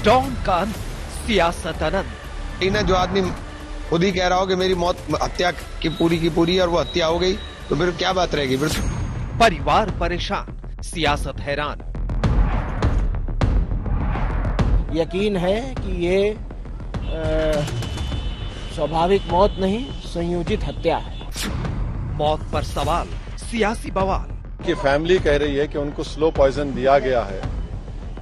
Don का अंत, सियासत अनंत। इन्हें जो आदमी खुद ही कह रहा हो कि मेरी मौत हत्या की पूरी और वो हत्या हो गई, तो फिर क्या बात रहेगी फिर? परिवार परेशान, सियासत हैरान। यकीन है कि ये स्वाभाविक मौत नहीं, संयोजित हत्या है। मौत पर सवाल, सियासी बवाल। की फैमिली कह रही है कि उनको स्लो पॉइजन दिया गया है,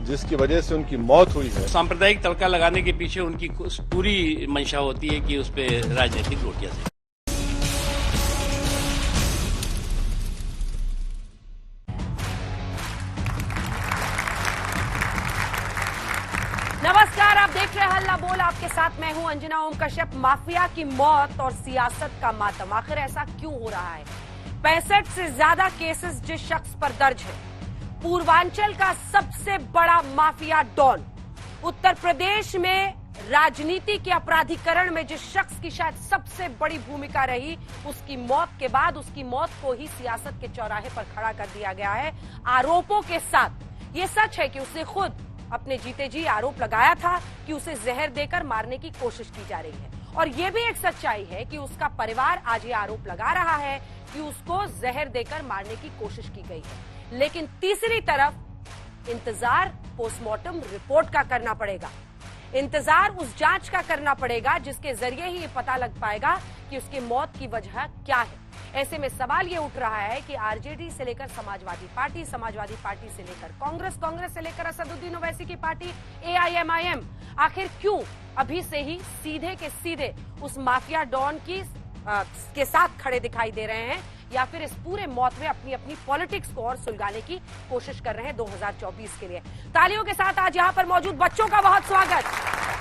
जिसकी वजह से उनकी मौत हुई है। सांप्रदायिक तड़का लगाने के पीछे उनकी पूरी मंशा होती है कि उस पे राजनीतिक रोटियां से। नमस्कार, आप देख रहे हैं हल्ला बोल। आपके साथ मैं हूं अंजना ओम कश्यप। माफिया की मौत और सियासत का मातम, आखिर ऐसा क्यों हो रहा है? 65 से ज्यादा केसेस जिस शख्स पर दर्ज है, पूर्वांचल का सबसे बड़ा माफिया डॉन, उत्तर प्रदेश में राजनीति के अपराधीकरण में जिस शख्स की शायद सबसे बड़ी भूमिका रही, उसकी मौत के बाद उसकी मौत को ही सियासत के चौराहे पर खड़ा कर दिया गया है आरोपों के साथ। ये सच है कि उसने खुद अपने जीते जी आरोप लगाया था कि उसे जहर देकर मारने की कोशिश की जा रही है, और यह भी एक सच्चाई है कि उसका परिवार आज ये आरोप लगा रहा है कि उसको जहर देकर मारने की कोशिश की गई है। लेकिन तीसरी तरफ इंतजार पोस्टमार्टम रिपोर्ट का करना पड़ेगा, इंतजार उस जांच का करना पड़ेगा जिसके जरिए ही ये पता लग पाएगा कि उसकी मौत की वजह क्या है। ऐसे में सवाल ये उठ रहा है कि आरजेडी से लेकर समाजवादी पार्टी, समाजवादी पार्टी से लेकर कांग्रेस, कांग्रेस से लेकर असदुद्दीन ओवैसी की पार्टी एआईएमआईएम, आखिर क्यों अभी से ही सीधे के सीधे उस माफिया डॉन के साथ खड़े दिखाई दे रहे हैं, या फिर इस पूरे मौत में अपनी अपनी पॉलिटिक्स को और सुलगाने की कोशिश कर रहे हैं 2024 के लिए। तालियों के साथ आज यहाँ पर मौजूद बच्चों का बहुत स्वागत,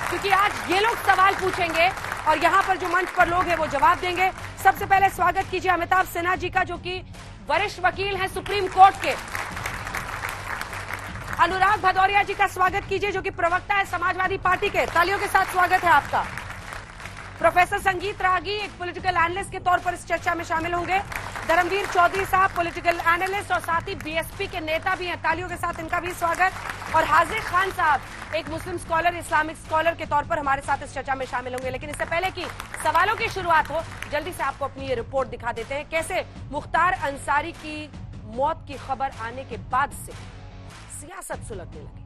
क्योंकि आज ये लोग सवाल पूछेंगे और यहाँ पर जो मंच पर लोग हैं वो जवाब देंगे। सबसे पहले स्वागत कीजिए अमिताभ सिन्हा जी का, जो कि वरिष्ठ वकील हैं सुप्रीम कोर्ट के। अनुराग भदौरिया जी का स्वागत कीजिए, जो कि प्रवक्ता है समाजवादी पार्टी के। तालियों के साथ स्वागत है आपका। प्रोफेसर संगीत रागी एक पॉलिटिकल एनालिस्ट के तौर पर इस चर्चा में शामिल होंगे। धर्मवीर चौधरी साहब पॉलिटिकल एनालिस्ट और साथ ही बीएसपी के नेता भी हैं। तालियों के साथ इनका भी स्वागत। और हाजिर खान साहब एक मुस्लिम स्कॉलर, इस्लामिक स्कॉलर के तौर पर हमारे साथ इस चर्चा में शामिल होंगे। लेकिन इससे पहले कि सवालों की शुरुआत हो, जल्दी से आपको अपनी ये रिपोर्ट दिखा देते हैं, कैसे मुख्तार अंसारी की मौत की खबर आने के बाद से सियासत सुलगने लगी।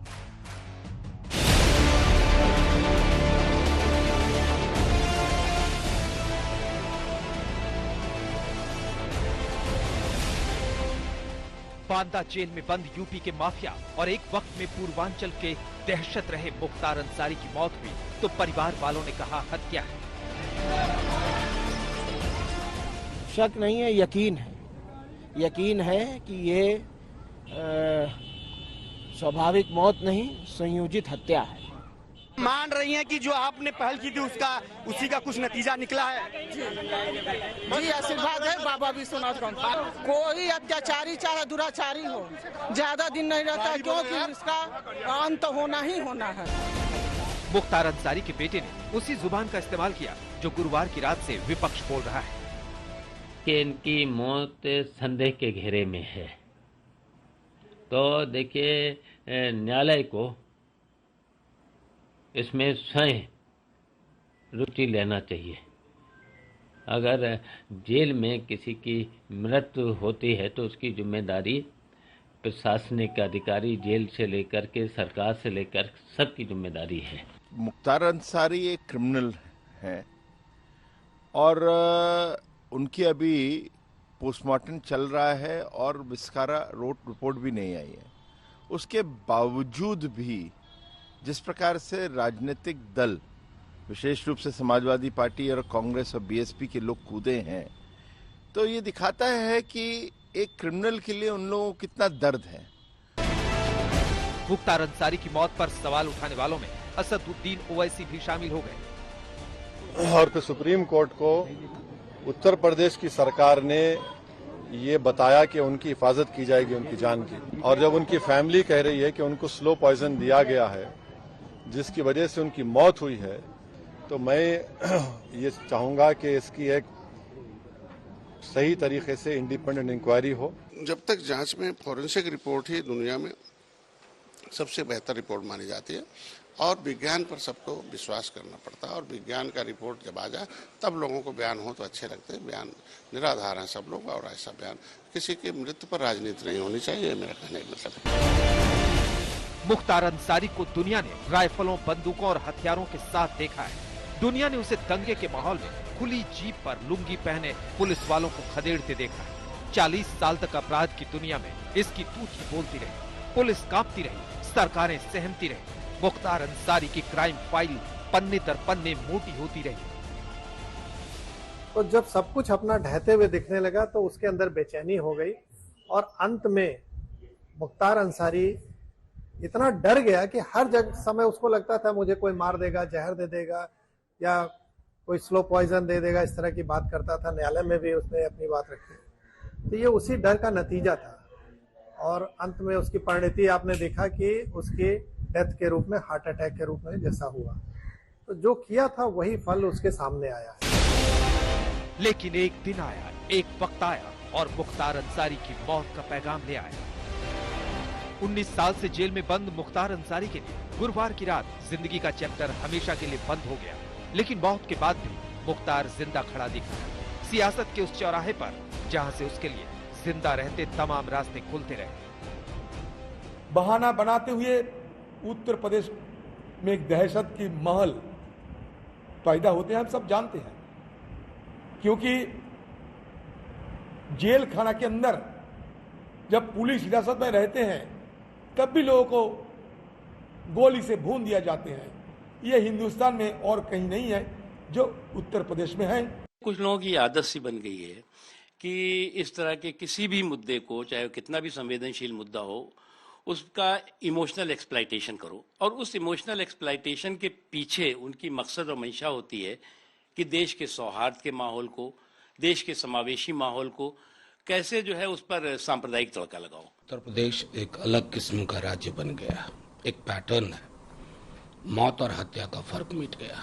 बांदा जेल में बंद यूपी के माफिया और एक वक्त में पूर्वांचल के दहशत रहे मुख्तार अंसारी की मौत हुई तो परिवार वालों ने कहा हत्या है। शक नहीं है, यकीन है। यकीन है कि ये स्वाभाविक मौत नहीं, संयोजित हत्या है। मान रही हैं कि जो आपने पहल की थी उसी का कुछ नतीजा निकला है? जी आशीर्वाद है बाबा विश्वनाथ का। कोई अत्याचारी चाहे दुराचारी हो, ज्यादा दिन नहीं रहता है, क्योंकि इसका अंत होना ही होना है। मुख्तार अंसारी के बेटे ने उसी जुबान का इस्तेमाल किया जो गुरुवार की रात से विपक्ष बोल रहा है कि इनकी मौत संदेह के घेरे में है। तो देखिए, न्यायालय को इसमें स्वयं रुचि लेना चाहिए। अगर जेल में किसी की मृत्यु होती है तो उसकी जिम्मेदारी प्रशासनिक अधिकारी, जेल से लेकर के सरकार से लेकर सबकी जिम्मेदारी है। मुख्तार अंसारी एक क्रिमिनल है और उनकी अभी पोस्टमार्टम चल रहा है और विस्कारा रिपोर्ट भी नहीं आई है। उसके बावजूद भी जिस प्रकार से राजनीतिक दल, विशेष रूप से समाजवादी पार्टी और कांग्रेस और बीएसपी के लोग कूदे हैं, तो ये दिखाता है कि एक क्रिमिनल के लिए उन लोगों को कितना दर्द है। मुख्तार अंसारी की मौत पर सवाल उठाने वालों में असदुद्दीन ओवैसी भी शामिल हो गए। और फिर सुप्रीम कोर्ट को उत्तर प्रदेश की सरकार ने ये बताया कि उनकी हिफाजत की जाएगी, उनकी जान की। और जब उनकी फैमिली कह रही है कि उनको स्लो पॉइजन दिया गया है, जिसकी वजह से उनकी मौत हुई है, तो मैं ये चाहूंगा कि इसकी एक सही तरीके से इंडिपेंडेंट इंक्वायरी हो। जब तक जांच में फॉरेंसिक रिपोर्ट ही दुनिया में सबसे बेहतर रिपोर्ट मानी जाती है, और विज्ञान पर सबको विश्वास करना पड़ता है और विज्ञान का रिपोर्ट जब आ जाए तब लोगों को बयान हो तो अच्छे लगते हैं। बयान निराधार हैं सब लोग, और ऐसा बयान किसी की मृत्यु पर राजनीति नहीं होनी चाहिए, मेरा कहने का मतलब है। मुख्तार अंसारी को दुनिया ने राइफलों, बंदूकों और हथियारों के साथ देखा है। दुनिया ने उसे दंगे के माहौल में खुली जीप पर लुंगी पहने पुलिस वालों को खदेड़ते देखा है। 40 साल तक अपराध की दुनिया में इसकी तूती बोलती रही, पुलिस कांपती रही, सरकारें सहमती रही। मुख्तार अंसारी की क्राइम फाइल पन्ने दर पन्ने मोटी होती रही। तो जब सब कुछ अपना ढहते हुए दिखने लगा तो उसके अंदर बेचैनी हो गई और अंत में मुख्तार अंसारी इतना डर गया कि हर जगह समय उसको लगता था मुझे कोई मार देगा, जहर दे देगा या कोई स्लो पॉइजन दे देगा, इस तरह की बात करता था। न्यायालय में भी उसने अपनी बात रखी। तो ये उसी डर का नतीजा था और अंत में उसकी परिणति आपने देखा कि उसकी डेथ के रूप में, हार्ट अटैक के रूप में जैसा हुआ। तो जो किया था वही फल उसके सामने आया है। लेकिन एक दिन आया, एक वक्त आया और मुख्तार अंसारी की मौत का पैगाम ले आया। 19 साल से जेल में बंद मुख्तार अंसारी के लिए गुरुवार की रात जिंदगी का चैप्टर हमेशा के लिए बंद हो गया। लेकिन मौत के बाद भी मुख्तार जिंदा खड़ा दिखा, सियासत के उस चौराहे पर जहां से उसके लिए जिंदा रहते तमाम रास्ते खुलते रहे। बहाना बनाते हुए उत्तर प्रदेश में एक दहशत की महल पैदा होते हैं, हम सब जानते हैं। क्योंकि जेल खाना के अंदर जब पुलिस हिरासत में रहते हैं तब भी लोगों को गोली से भून दिया जाते हैं। ये हिंदुस्तान में और कहीं नहीं है जो उत्तर प्रदेश में है। कुछ लोगों की आदत सी बन गई है कि इस तरह के किसी भी मुद्दे को, चाहे कितना भी संवेदनशील मुद्दा हो, उसका इमोशनल एक्सप्लॉयटेशन करो। और उस इमोशनल एक्सप्लॉयटेशन के पीछे उनकी मकसद और मंशा होती है कि देश के सौहार्द के माहौल को, देश के समावेशी माहौल को कैसे जो है उस पर सांप्रदायिक तड़का लगाओ। उत्तर प्रदेश एक अलग किस्म का राज्य बन गया, एक पैटर्न है। मौत और हत्या का फर्क मिट गया,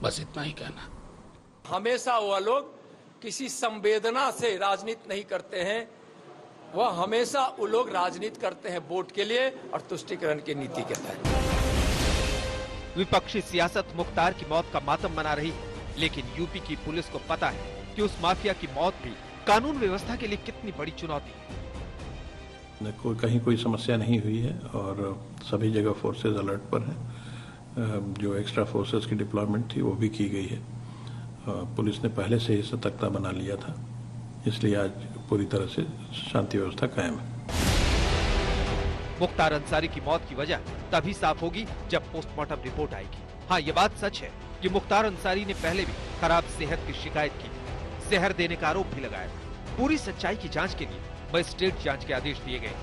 बस इतना ही कहना। हमेशा वह लोग किसी संवेदना से राजनीति नहीं करते हैं, वह हमेशा वो लोग राजनीति करते हैं वोट के लिए और तुष्टीकरण की नीति के तहत। विपक्षी सियासत मुख्तार की मौत का मातम मना रही है, लेकिन यूपी की पुलिस को पता है कि उस माफिया की मौत भी कानून व्यवस्था के लिए कितनी बड़ी चुनौती है। कहीं कोई समस्या नहीं हुई है और सभी जगह फोर्सेज अलर्ट पर हैं। जो एक्स्ट्रा फोर्सेज की डिप्लॉयमेंट थी वो भी की गई है। पुलिस ने पहले से ही सतर्कता बना लिया था, इसलिए आज पूरी तरह से शांति व्यवस्था कायम है। मुख्तार अंसारी की मौत की वजह तभी साफ होगी जब पोस्टमार्टम रिपोर्ट आएगी। हाँ, ये बात सच है कि मुख्तार अंसारी ने पहले भी खराब सेहत की शिकायत की, जहर देने का आरोप भी लगाया। पूरी सच्चाई की जांच के लिए मजिस्ट्रेट जांच के आदेश दिए गए।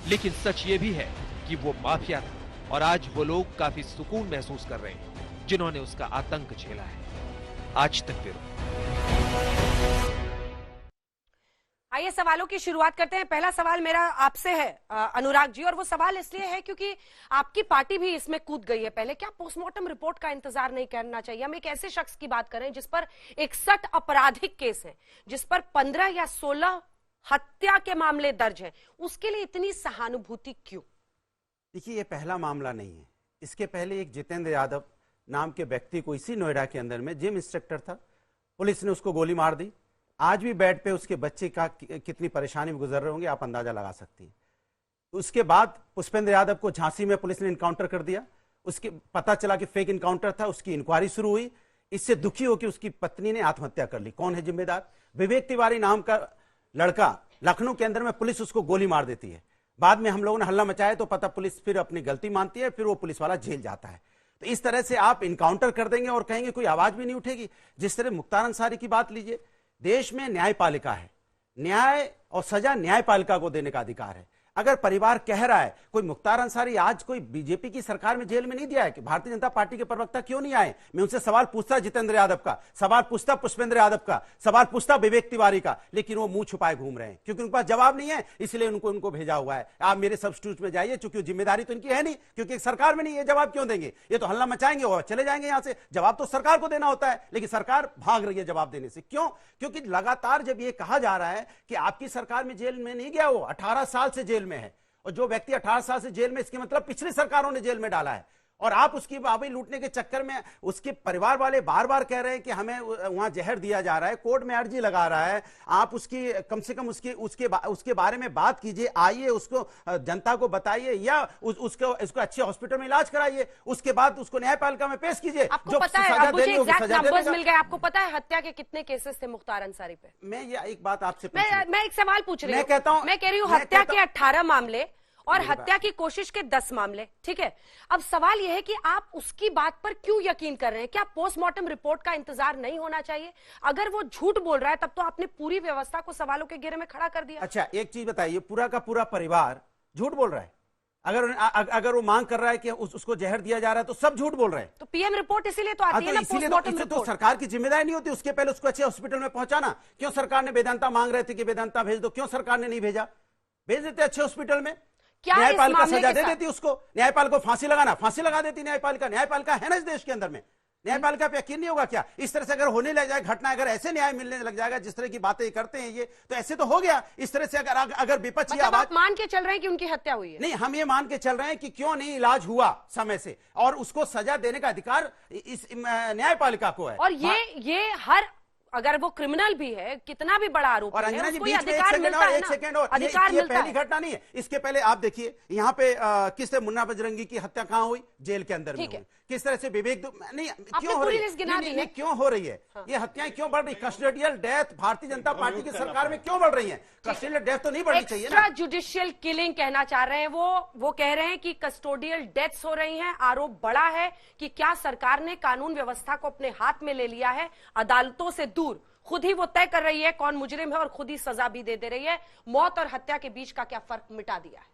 लेकिन सच ये भी है कि वो माफिया था और आज वो लोग काफी सुकून महसूस कर रहे हैं जिन्होंने उसका आतंक झेला है। आज तक ब्यूरो। आइए सवालों की शुरुआत करते हैं। पहला सवाल मेरा आपसे है अनुराग जी, और वो सवाल इसलिए है क्योंकि आपकी पार्टी भी इसमें कूद गई है पहले। क्या पोस्टमार्टम रिपोर्ट का इंतजार नहीं करना चाहिए? हम एक ऐसे शख्स की बात करें जिस पर 61 आपराधिक केस हैं, जिस पर 15 या 16 हत्या के मामले दर्ज हैं, उसके लिए इतनी सहानुभूति क्यों? देखिए, ये पहला मामला नहीं है। इसके पहले एक जितेंद्र यादव नाम के व्यक्ति को इसी नोएडा के अंदर में जिम इंस्ट्रक्टर था, पुलिस ने उसको गोली मार दी। आज भी बेड पे उसके बच्चे का कितनी परेशानी में गुजर रहे होंगे आप अंदाजा लगा सकती हैं। उसके बाद पुष्पेंद्र यादव को झांसी में पुलिस ने इनकाउंटर कर दिया। उसके पता चला कि फेक इनकाउंटर था, उसकी इंक्वायरी शुरू हुई। इससे दुखी होकर उसकी पत्नी ने आत्महत्या कर ली। कौन है जिम्मेदार? विवेक तिवारी नाम का लड़का, लखनऊ के अंदर में पुलिस उसको गोली मार देती है। बाद में हम लोगों ने हल्ला मचाया तो पता पुलिस फिर अपनी गलती मानती है, फिर वो पुलिस वाला जेल जाता है। तो इस तरह से आप इनकाउंटर कर देंगे और कहेंगे कोई आवाज भी नहीं उठेगी। जिस तरह मुख्तार अंसारी की बात लीजिए, देश में न्यायपालिका है, न्याय और सजा न्यायपालिका को देने का अधिकार है। अगर परिवार कह रहा है कोई मुख्तार अंसारी आज कोई बीजेपी की सरकार में जेल में नहीं दिया है कि भारतीय जनता पार्टी के प्रवक्ता क्यों नहीं आए? मैं उनसे सवाल पूछता जितेंद्र यादव का, सवाल पूछता पुष्पेंद्र यादव का, सवाल पूछता विवेक तिवारी का, लेकिन वो मुंह छुपाए घूम रहे हैं क्योंकि उनके पास जवाब नहीं है। इसलिए उनको भेजा हुआ है, आप मेरे सब्स्टिट्यूट में जाइए, क्योंकि जिम्मेदारी तो इनकी है नहीं, क्योंकि सरकार में नहीं है। जवाब क्यों देंगे? ये तो हल्ला मचाएंगे और चले जाएंगे यहां से। जवाब तो सरकार को देना होता है, लेकिन सरकार भाग रही है जवाब देने से। क्यों? क्योंकि लगातार जब ये कहा जा रहा है कि आपकी सरकार में जेल में नहीं गया, वो 18 साल से जेल में है, और जो व्यक्ति 18 साल से जेल में, इसके मतलब पिछली सरकारों ने जेल में डाला है। और आप उसकी वाहवाही लूटने के चक्कर में उसके परिवार वाले बार बार कह रहे हैं कि हमें वहां जहर दिया जा रहा है, कोर्ट में अर्जी लगा रहा है। आप उसकी कम से कम उसके बारे में बात कीजिए, आइए उसको जनता को बताइए, या उसको अच्छे हॉस्पिटल में इलाज कराइए, उसके बाद उसको न्यायपालिका में पेश कीजिए। आपको पता है, अब मुझे एग्जैक्ट नंबर्स मिल गए। आपको पता है हत्या के कितने केसेस थे मुख्तार अंसारी पे? मैं ये एक बात आपसे मैं एक सवाल पूछ रही हूँ। मैं कह रही हूँ हत्या के 18 मामले और हत्या की कोशिश के 10 मामले, ठीक है। अब सवाल यह है कि आप उसकी बात पर क्यों यकीन कर रहे हैं? क्या पोस्टमार्टम रिपोर्ट का इंतजार नहीं होना चाहिए? अगर वो झूठ बोल रहा है तब तो आपने पूरी व्यवस्था को सवालों के घेरे में खड़ा कर दिया। अच्छा, एक चीज बताइए, पूरा का पूरा परिवार झूठ बोल रहा है? अगर वो मांग कर रहा है कि उसको जहर दिया जा रहा है तो सब झूठ बोल रहे हैं। तो पीएम रिपोर्ट इसीलिए तो आती है ना, पोस्टमार्टम रिपोर्ट। तो सरकार की जिम्मेदारी नहीं होती उसके पहले उसको अच्छे हॉस्पिटल में पहुंचाना? क्यों सरकार ने वेदांता मांग रहे थे कि वेदांता भेज दो, क्यों सरकार ने नहीं भेजा? भेज देते अच्छे हॉस्पिटल में, न्यायपालिका सजा दे देती उसको, न्यायपालिका को फांसी लगा देती न्यायपालिका है ना इस देश के अंदर में। न्यायपालिका पे यकीन नहीं होगा क्या? इस तरह से अगर होने लग जाए घटना, अगर ऐसे न्याय मिलने लग जाएगा जिस तरह की बातें करते हैं ये, तो ऐसे तो हो गया। इस तरह से अगर विपक्षी आवाज, आप मान के चल रहे हैं कि उनकी हत्या हुई है? नहीं, हम ये मान के चल रहे हैं कि क्यों नहीं इलाज हुआ समय से, और उसको सजा देने का अधिकार इस न्यायपालिका को है। और ये हर, अगर वो क्रिमिनल भी है, कितना भी बड़ा आरोप और है, अंजना जी, उसको बीच में अधिकार मिलता है ना। अधिकार ये मिलता पहली है। घटना नहीं है। इसके पहले आप देखिए यहाँ पे किससे मुन्ना बजरंगी की हत्या कहाँ हुई? जेल के अंदर में हुई। किस तरह से विवेक नहीं क्यों हो रही है? क्यों हो रही है ये हत्याएं? क्यों बढ़ रही? Custodial death Bharatiya Janata party की सरकार में क्यों बढ़ रही है? कस्टोडियल डेथ तो नहीं बढ़नी चाहिए ना। जुडिशियल किलिंग कहना चाह रहे हैं वो कह रहे हैं कि कस्टोडियल डेथ्स हो रही हैं। आरोप बड़ा है कि क्या सरकार ने कानून व्यवस्था को अपने हाथ में ले लिया है, अदालतों से दूर खुद ही वो तय कर रही है कौन मुजरिम है और खुद ही सजा भी दे रही है। मौत और हत्या के बीच का क्या फर्क मिटा दिया है?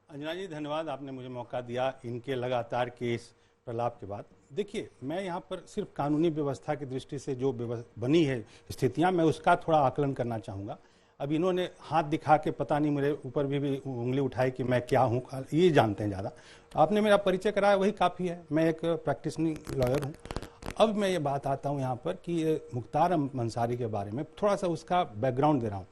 अंजना जी, धन्यवाद, आपने मुझे मौका दिया इनके लगातार के इस प्रलाप के बाद। देखिए, मैं यहाँ पर सिर्फ कानूनी व्यवस्था की दृष्टि से जो बनी है स्थितियाँ, मैं उसका थोड़ा आकलन करना चाहूँगा। अब इन्होंने हाथ दिखा के पता नहीं मेरे ऊपर भी उंगली उठाई कि मैं क्या हूँ, ये जानते हैं ज़्यादा। आपने मेरा परिचय कराया, वही काफ़ी है। मैं एक प्रैक्टिसनिंग लॉयर हूँ। अब मैं ये बात आता हूँ यहाँ पर कि ये मुख्तार अंसारी के बारे में थोड़ा सा उसका बैकग्राउंड दे रहा हूँ।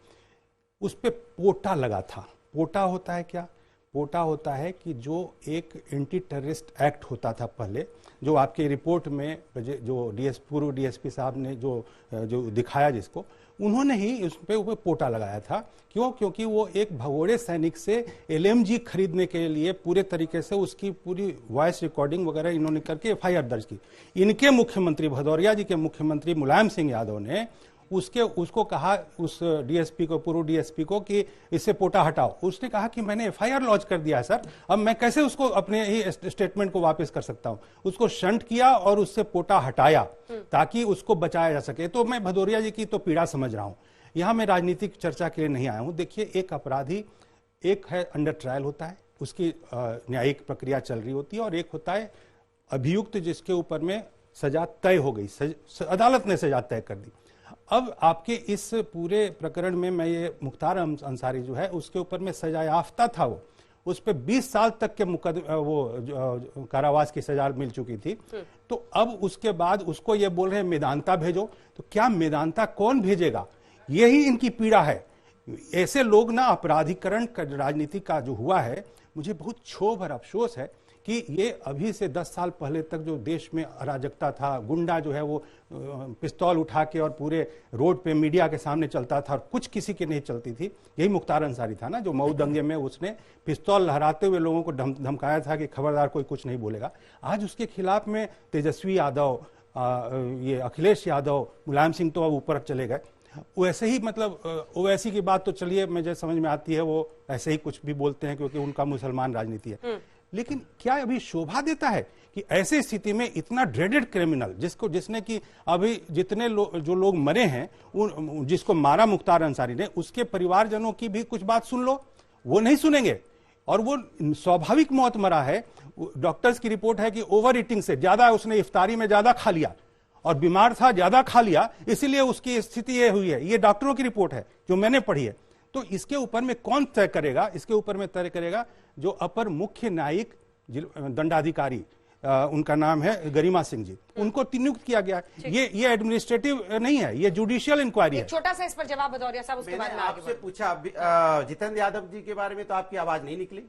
उस पर पोटा लगा था। पोटा होता है क्या? पोटा होता है कि जो एक एंटी टेररिस्ट एक्ट होता था पहले, जो आपके रिपोर्ट में जो पूर्व डीएसपी साहब ने जो दिखाया, जिसको उन्होंने ही उस पर पोटा लगाया था। क्यों? क्योंकि वो एक भगोड़े सैनिक से एलएमजी खरीदने के लिए पूरे तरीके से उसकी पूरी वॉइस रिकॉर्डिंग वगैरह इन्होंने करके एफआईआर दर्ज की। इनके मुख्यमंत्री, भदौरिया जी के मुख्यमंत्री मुलायम सिंह यादव ने उसको कहा, उस डीएसपी को, पूर्व डीएसपी को, कि इससे पोटा हटाओ। उसने कहा कि मैंने एफआईआर लॉन्च कर दिया है सर, अब मैं कैसे उसको अपने ही स्टेटमेंट को वापस कर सकता हूं। उसको शंट किया और उससे पोटा हटाया ताकि उसको बचाया जा सके। तो मैं भदौरिया जी की तो पीड़ा समझ रहा हूं। यहां मैं राजनीतिक चर्चा के लिए नहीं आया हूं। देखिए, एक अपराधी, एक है अंडर ट्रायल होता है, उसकी न्यायिक प्रक्रिया चल रही होती है, और एक होता है अभियुक्त जिसके ऊपर में सजा तय हो गई, अदालत ने सजा तय कर दी। अब आपके इस पूरे प्रकरण में मैं ये मुख्तार अंसारी जो है उसके ऊपर में सजा याफ्ता था, वो उस पर 20 साल तक के वो कारावास की सजा मिल चुकी थी। तो अब उसके बाद उसको ये बोल रहे हैं मेदांता भेजो। तो क्या मेदांता कौन भेजेगा? यही इनकी पीड़ा है। ऐसे लोग ना, अपराधीकरण का राजनीति का जो हुआ है, मुझे बहुत क्षोभ और अफसोस है कि ये अभी से 10 साल पहले तक जो देश में अराजकता था, गुंडा जो है वो पिस्तौल उठा के और पूरे रोड पे मीडिया के सामने चलता था और कुछ किसी की नहीं चलती थी, यही मुख्तार अंसारी था ना, जो मऊ दंगे में उसने पिस्तौल लहराते हुए लोगों को धमकाया था कि खबरदार कोई कुछ नहीं बोलेगा। आज उसके खिलाफ में तेजस्वी यादव, ये अखिलेश यादव, मुलायम सिंह तो अब ऊपर चले गए। वैसे ही मतलब ओवैसी की बात तो चलिए मुझे समझ में आती है, वो ऐसे ही कुछ भी बोलते हैं क्योंकि उनका मुसलमान राजनीति है। लेकिन क्या अभी शोभा देता है कि ऐसी स्थिति में इतना ड्रेडेड क्रिमिनल, जिसने कि अभी जितने जो लोग मरे हैं, जिसको मारा मुख्तार अंसारी ने, उसके परिवारजनों की भी कुछ बात सुन लो, वो नहीं सुनेंगे। और वो स्वाभाविक मौत मरा है। डॉक्टर्स की रिपोर्ट है कि ओवर ईटिंग से ज्यादा, उसने इफ्तारी में ज्यादा खा लिया और बीमार था, ज्यादा खा लिया, इसीलिए उसकी स्थिति ये हुई है। ये डॉक्टरों की रिपोर्ट है जो मैंने पढ़ी है। तो इसके ऊपर में कौन तय करेगा? इसके ऊपर में तय करेगा जो अपर मुख्य न्यायिक दंडाधिकारी, उनका नाम है गरिमा सिंह जी, उनको नियुक्त किया गया। ये एडमिनिस्ट्रेटिव नहीं है, ये जुडिशियल इंक्वायरी है। छोटा सा इस पर जवाब भदौरिया साहब, उसके बाद आपसे पूछा जितेंद्र यादव जी के बारे में, तो आपकी आवाज नहीं निकली।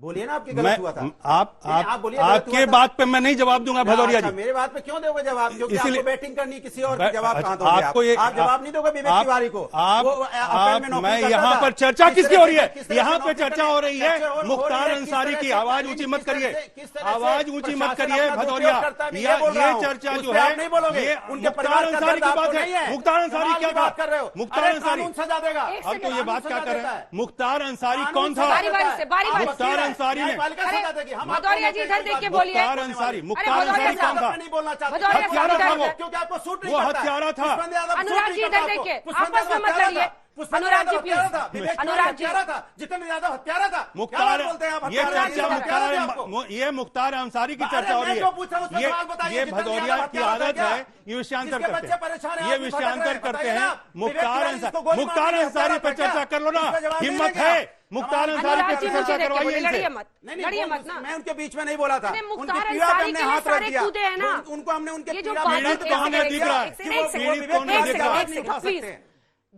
बोलिए ना, आपकी गलत हुआ था। आप बोलिए, आपके बात पे मैं नहीं जवाब दूंगा भदौरिया जी। मेरे बात पे क्यों दोगे जवाब? क्योंकि आपको बैटिंग करनी, किसी और की जवाब कहां दोगे? आपको ये आप जवाब नहीं दोगे विवेक तिवारी को? मैं यहाँ पर चर्चा किसकी हो रही है? यहाँ पे चर्चा हो रही है मुख्तार अंसारी की। आवाज ऊंची मत करिए, आवाज ऊंची मत करिए भदौरिया। ये चर्चा जो है ये मुख्तार अंसारी की बात है। मुख्तार अंसारी क्या बात कर रहे हो? मुख्तार अंसारी सजा देगा। अब तो ये बात क्या कर रहे हैं? मुख्तार अंसारी कौन था? मुख्तार अंसारी ने भदौरिया जी इधर देख के बोलिए। मुख्तार अंसारी कौन था? नहीं बोलना चाहते, हत्यारा था वो, क्योंकि आपको सूट नहीं वो करता है। हत्यारा था। अनुराग जी इधर देखिए, आपस में मत लड़िए। अनुराग जी प्लीज, अनुराग जी जितेंद्र यादव हत्यारा था। मुख्तार, ये चर्चा ये मुख्तार अंसारी की चर्चा हो रही है। ये भदौरिया की आदत है, ये विषयांतर करते हैं, ये विषयांतर करते हैं। मुख्तार अंसारी पर चर्चा कर लो ना, हिम्मत है मुख्तार अंसारी पर चर्चा करवाइए। लड़िए मत, लड़िए मत ना। मैं उनके बीच में नहीं बोला था। मुख्तार अंसारी के लिए सारे कूदे हैं ना, उनको हमने उनके पीड़ित कौन है दिख रहा है? पीड़ित कौन है दिख रहा है? प्लीज,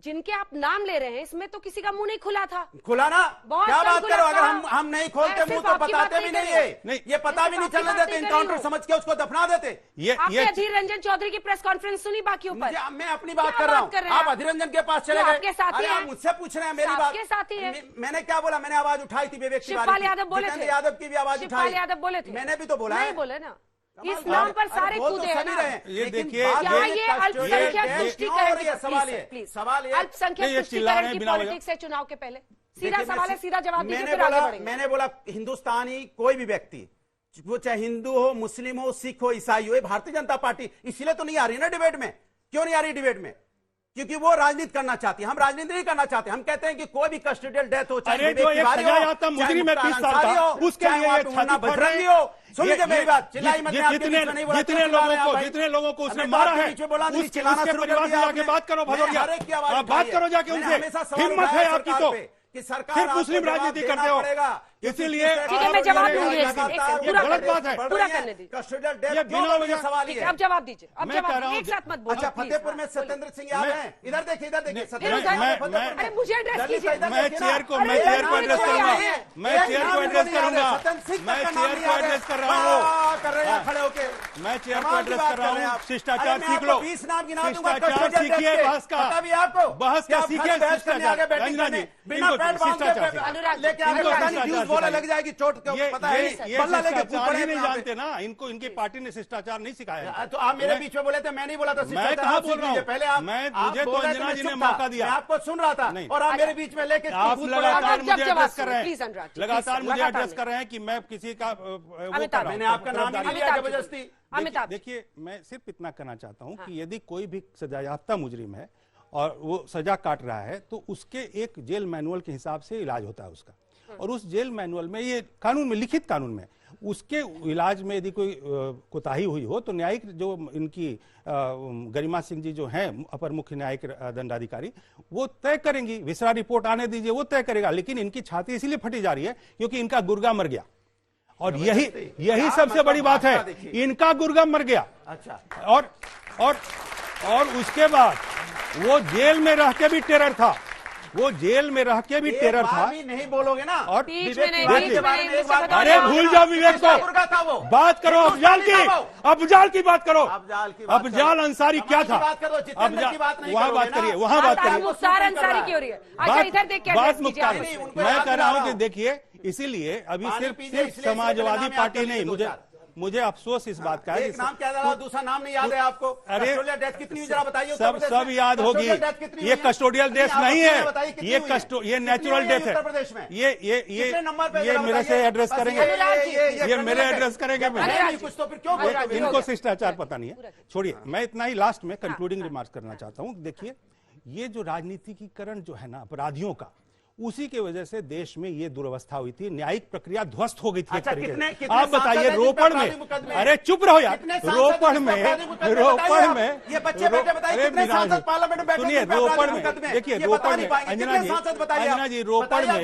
जिनके आप नाम ले रहे हैं इसमें तो किसी का मुंह नहीं खुला था। खुला ना, बहुत क्या बात खुला करो? अगर था। हम नहीं खोलते मुंह तो बताते भी नहीं है। ये पता भी नहीं चलने देते, इनकाउंटर समझ के उसको दफना देते। आपने अधीर रंजन चौधरी की प्रेस कॉन्फ्रेंस सुनी बाकियों पर? मैं अपनी बात कर रहा हूँ, आप अधीर रंजन के पास चले गए। आपके साथी हैं, आप मुझसे पूछ रहे हैं मेरी बात। आपके साथी हैं। मैंने क्या बोला? मैंने आवाज उठाई थी विवेक तिवारी शिवपाल यादव बोले थे, यादव की भी आवाज उठाई, यादव बोले थे। मैंने भी तो बोला नहीं बोले ना, इस नाम पर सारे कूदे हैं ना। ये देखिए, ये अल्पसंख्यक तुष्टीकरण, सवाल ये अल्पसंख्यक तुष्टीकरण की पॉलिटिक्स है चुनाव के पहले। सीधा सवाल है, सीधा जवाब दीजिए, फिर आगे बढ़ेंगे। मैंने बोला हिंदुस्तानी कोई भी व्यक्ति, वो चाहे हिंदू हो, मुस्लिम हो, सिख हो, ईसाई हो, ये भारतीय जनता पार्टी इसीलिए तो नहीं आ रही ना डिबेट में। क्यों नहीं आ रही डिबेट में? क्योंकि वो राजनीति करना चाहती है, हम राजनीति नहीं करना चाहते। हम कहते हैं कि कोई भी कस्टोडियल डेथ हो, चाहे जो एक सजायाफ्ता मुजरिम में 20 साल था, उसके लिए बजरंगी हो। सुन लीजिए मेरी बात, चिल्लाई मत। जितने लोगों को उसने मारा है, उसके परिवार से जाके बात करो भदौरिया, बात करो जाके उनसे। हिम्मत है आपकी तो सिर्फ मुस्लिम राजनीति करते हो, इसीलिए मैं जवाब दूंगी। गलत बात है, पूरा करने दीजिए। ये बिना वजह सवाल है। अब जवाब दीजिए, अब जवाब, एक साथ मत बोलो। अच्छा, फतेहपुर में सत्येंद्र सिंह यादव हैं, इधर देखिए, इधर देखिए। अरे मुझे एड्रेस कीजिए। मैं चेयर को एड्रेस करूंगा, मैं चेयर को एड्रेस करूंगा, मैं चेयर को एड्रेस कर रहा हूँ, खड़े होके मैं चेयर को एड्रेस कर रहा हूँ। शिष्टाचार सीख लो, 20 नाम गिना दूंगा, शिष्टाचार सीखिए, बहस का बहस का सीखिए शिष्टाचार। रंजना जी, शिष्टाचार लेके आगे बोले लग जाएगी चोट। पता है शिष्टाचार ही नहीं जानते ना, इनको इनकी पार्टी ने शिष्टाचार नहीं सिखाया। तो आप मेरे बीच में बोले थे, मैं नहीं बोला था। मैं कहाँ बोल रहा हूँ? पहले आप, मुझे तो अंजना जी ने मौका दिया, आपको सुन रहा था और आप मेरे बीच में लेके आप लगातार मुझे एड्रेस कर रहे हैं, लगातार मुझे एड्रेस कर रहे हैं कि मैं किसी का मैंने आपका नाम नहीं लिया जबरदस्ती। देखिए, मैं सिर्फ इतना कहना चाहता हूँ कि यदि कोई भी सजायाफ्ता मुजरिम है और वो सजा काट रहा है तो उसके एक जेल मैनुअल के हिसाब से इलाज होता है उसका, और उस जेल मैनुअल में, ये कानून में, लिखित कानून में, उसके इलाज में यदि कोई कोताही हुई हो तो न्यायिक जो इनकी गरिमा सिंह जी जो हैं अपर मुख्य न्यायिक दंडाधिकारी, वो तय करेंगी। विसरा रिपोर्ट आने दीजिए, वो तय करेगा। लेकिन इनकी छाती इसीलिए फटी जा रही है क्योंकि इनका गुर्गा मर गया, और यही सबसे बड़ी बात है, इनका गुर्गा मर गया। अच्छा, और उसके बाद वो जेल में रह के भी टेरर था, वो जेल में रह के भी टेरर था। नहीं बोलोगे ना, और अरे भूल जाओ विवेक को, बात करो अफजाल की बात करो। अफजाल अंसारी क्या था? वहाँ बात करिए, वहाँ बात करिए। मुख्तार अंसारी की हो रही है। बात मुख्तार, मैं कह रहा हूँ कि देखिए, इसीलिए अभी सिर्फ समाजवादी पार्टी नहीं, मुझे अफसोस इस बात का है। एक नाम क्या था, दूसरा नाम नहीं याद है आपको? अरे डेथ कितनी हुई जरा बताइए। सब याद होगी। ये कस्टोडियल डेथ नहीं है, ये नेचुरल डेथ है। ये मेरे से एड्रेस करेंगे, ये मेरे एड्रेस करेंगे। इनको शिष्टाचार पता नहीं है, छोड़िए। मैं इतना ही लास्ट में कंक्लूडिंग रिमार्क्स करना चाहता हूँ। देखिए, ये जो राजनीतिकीकरण जो है ना अपराधियों का, उसी के वजह से देश में ये दुर्वस्था हुई थी, न्यायिक प्रक्रिया ध्वस्त हो गई थी। अच्छा, आप बताइए, रोपड़ में, अरे चुप रहो यार, रोपड़ में ये बच्चे बैठे बताइए कितने सांसद पार्लियामेंट में बैठे? सुनिए, रोपड़ में देखिए, रोपड़ में अंजना जी रोपड़ में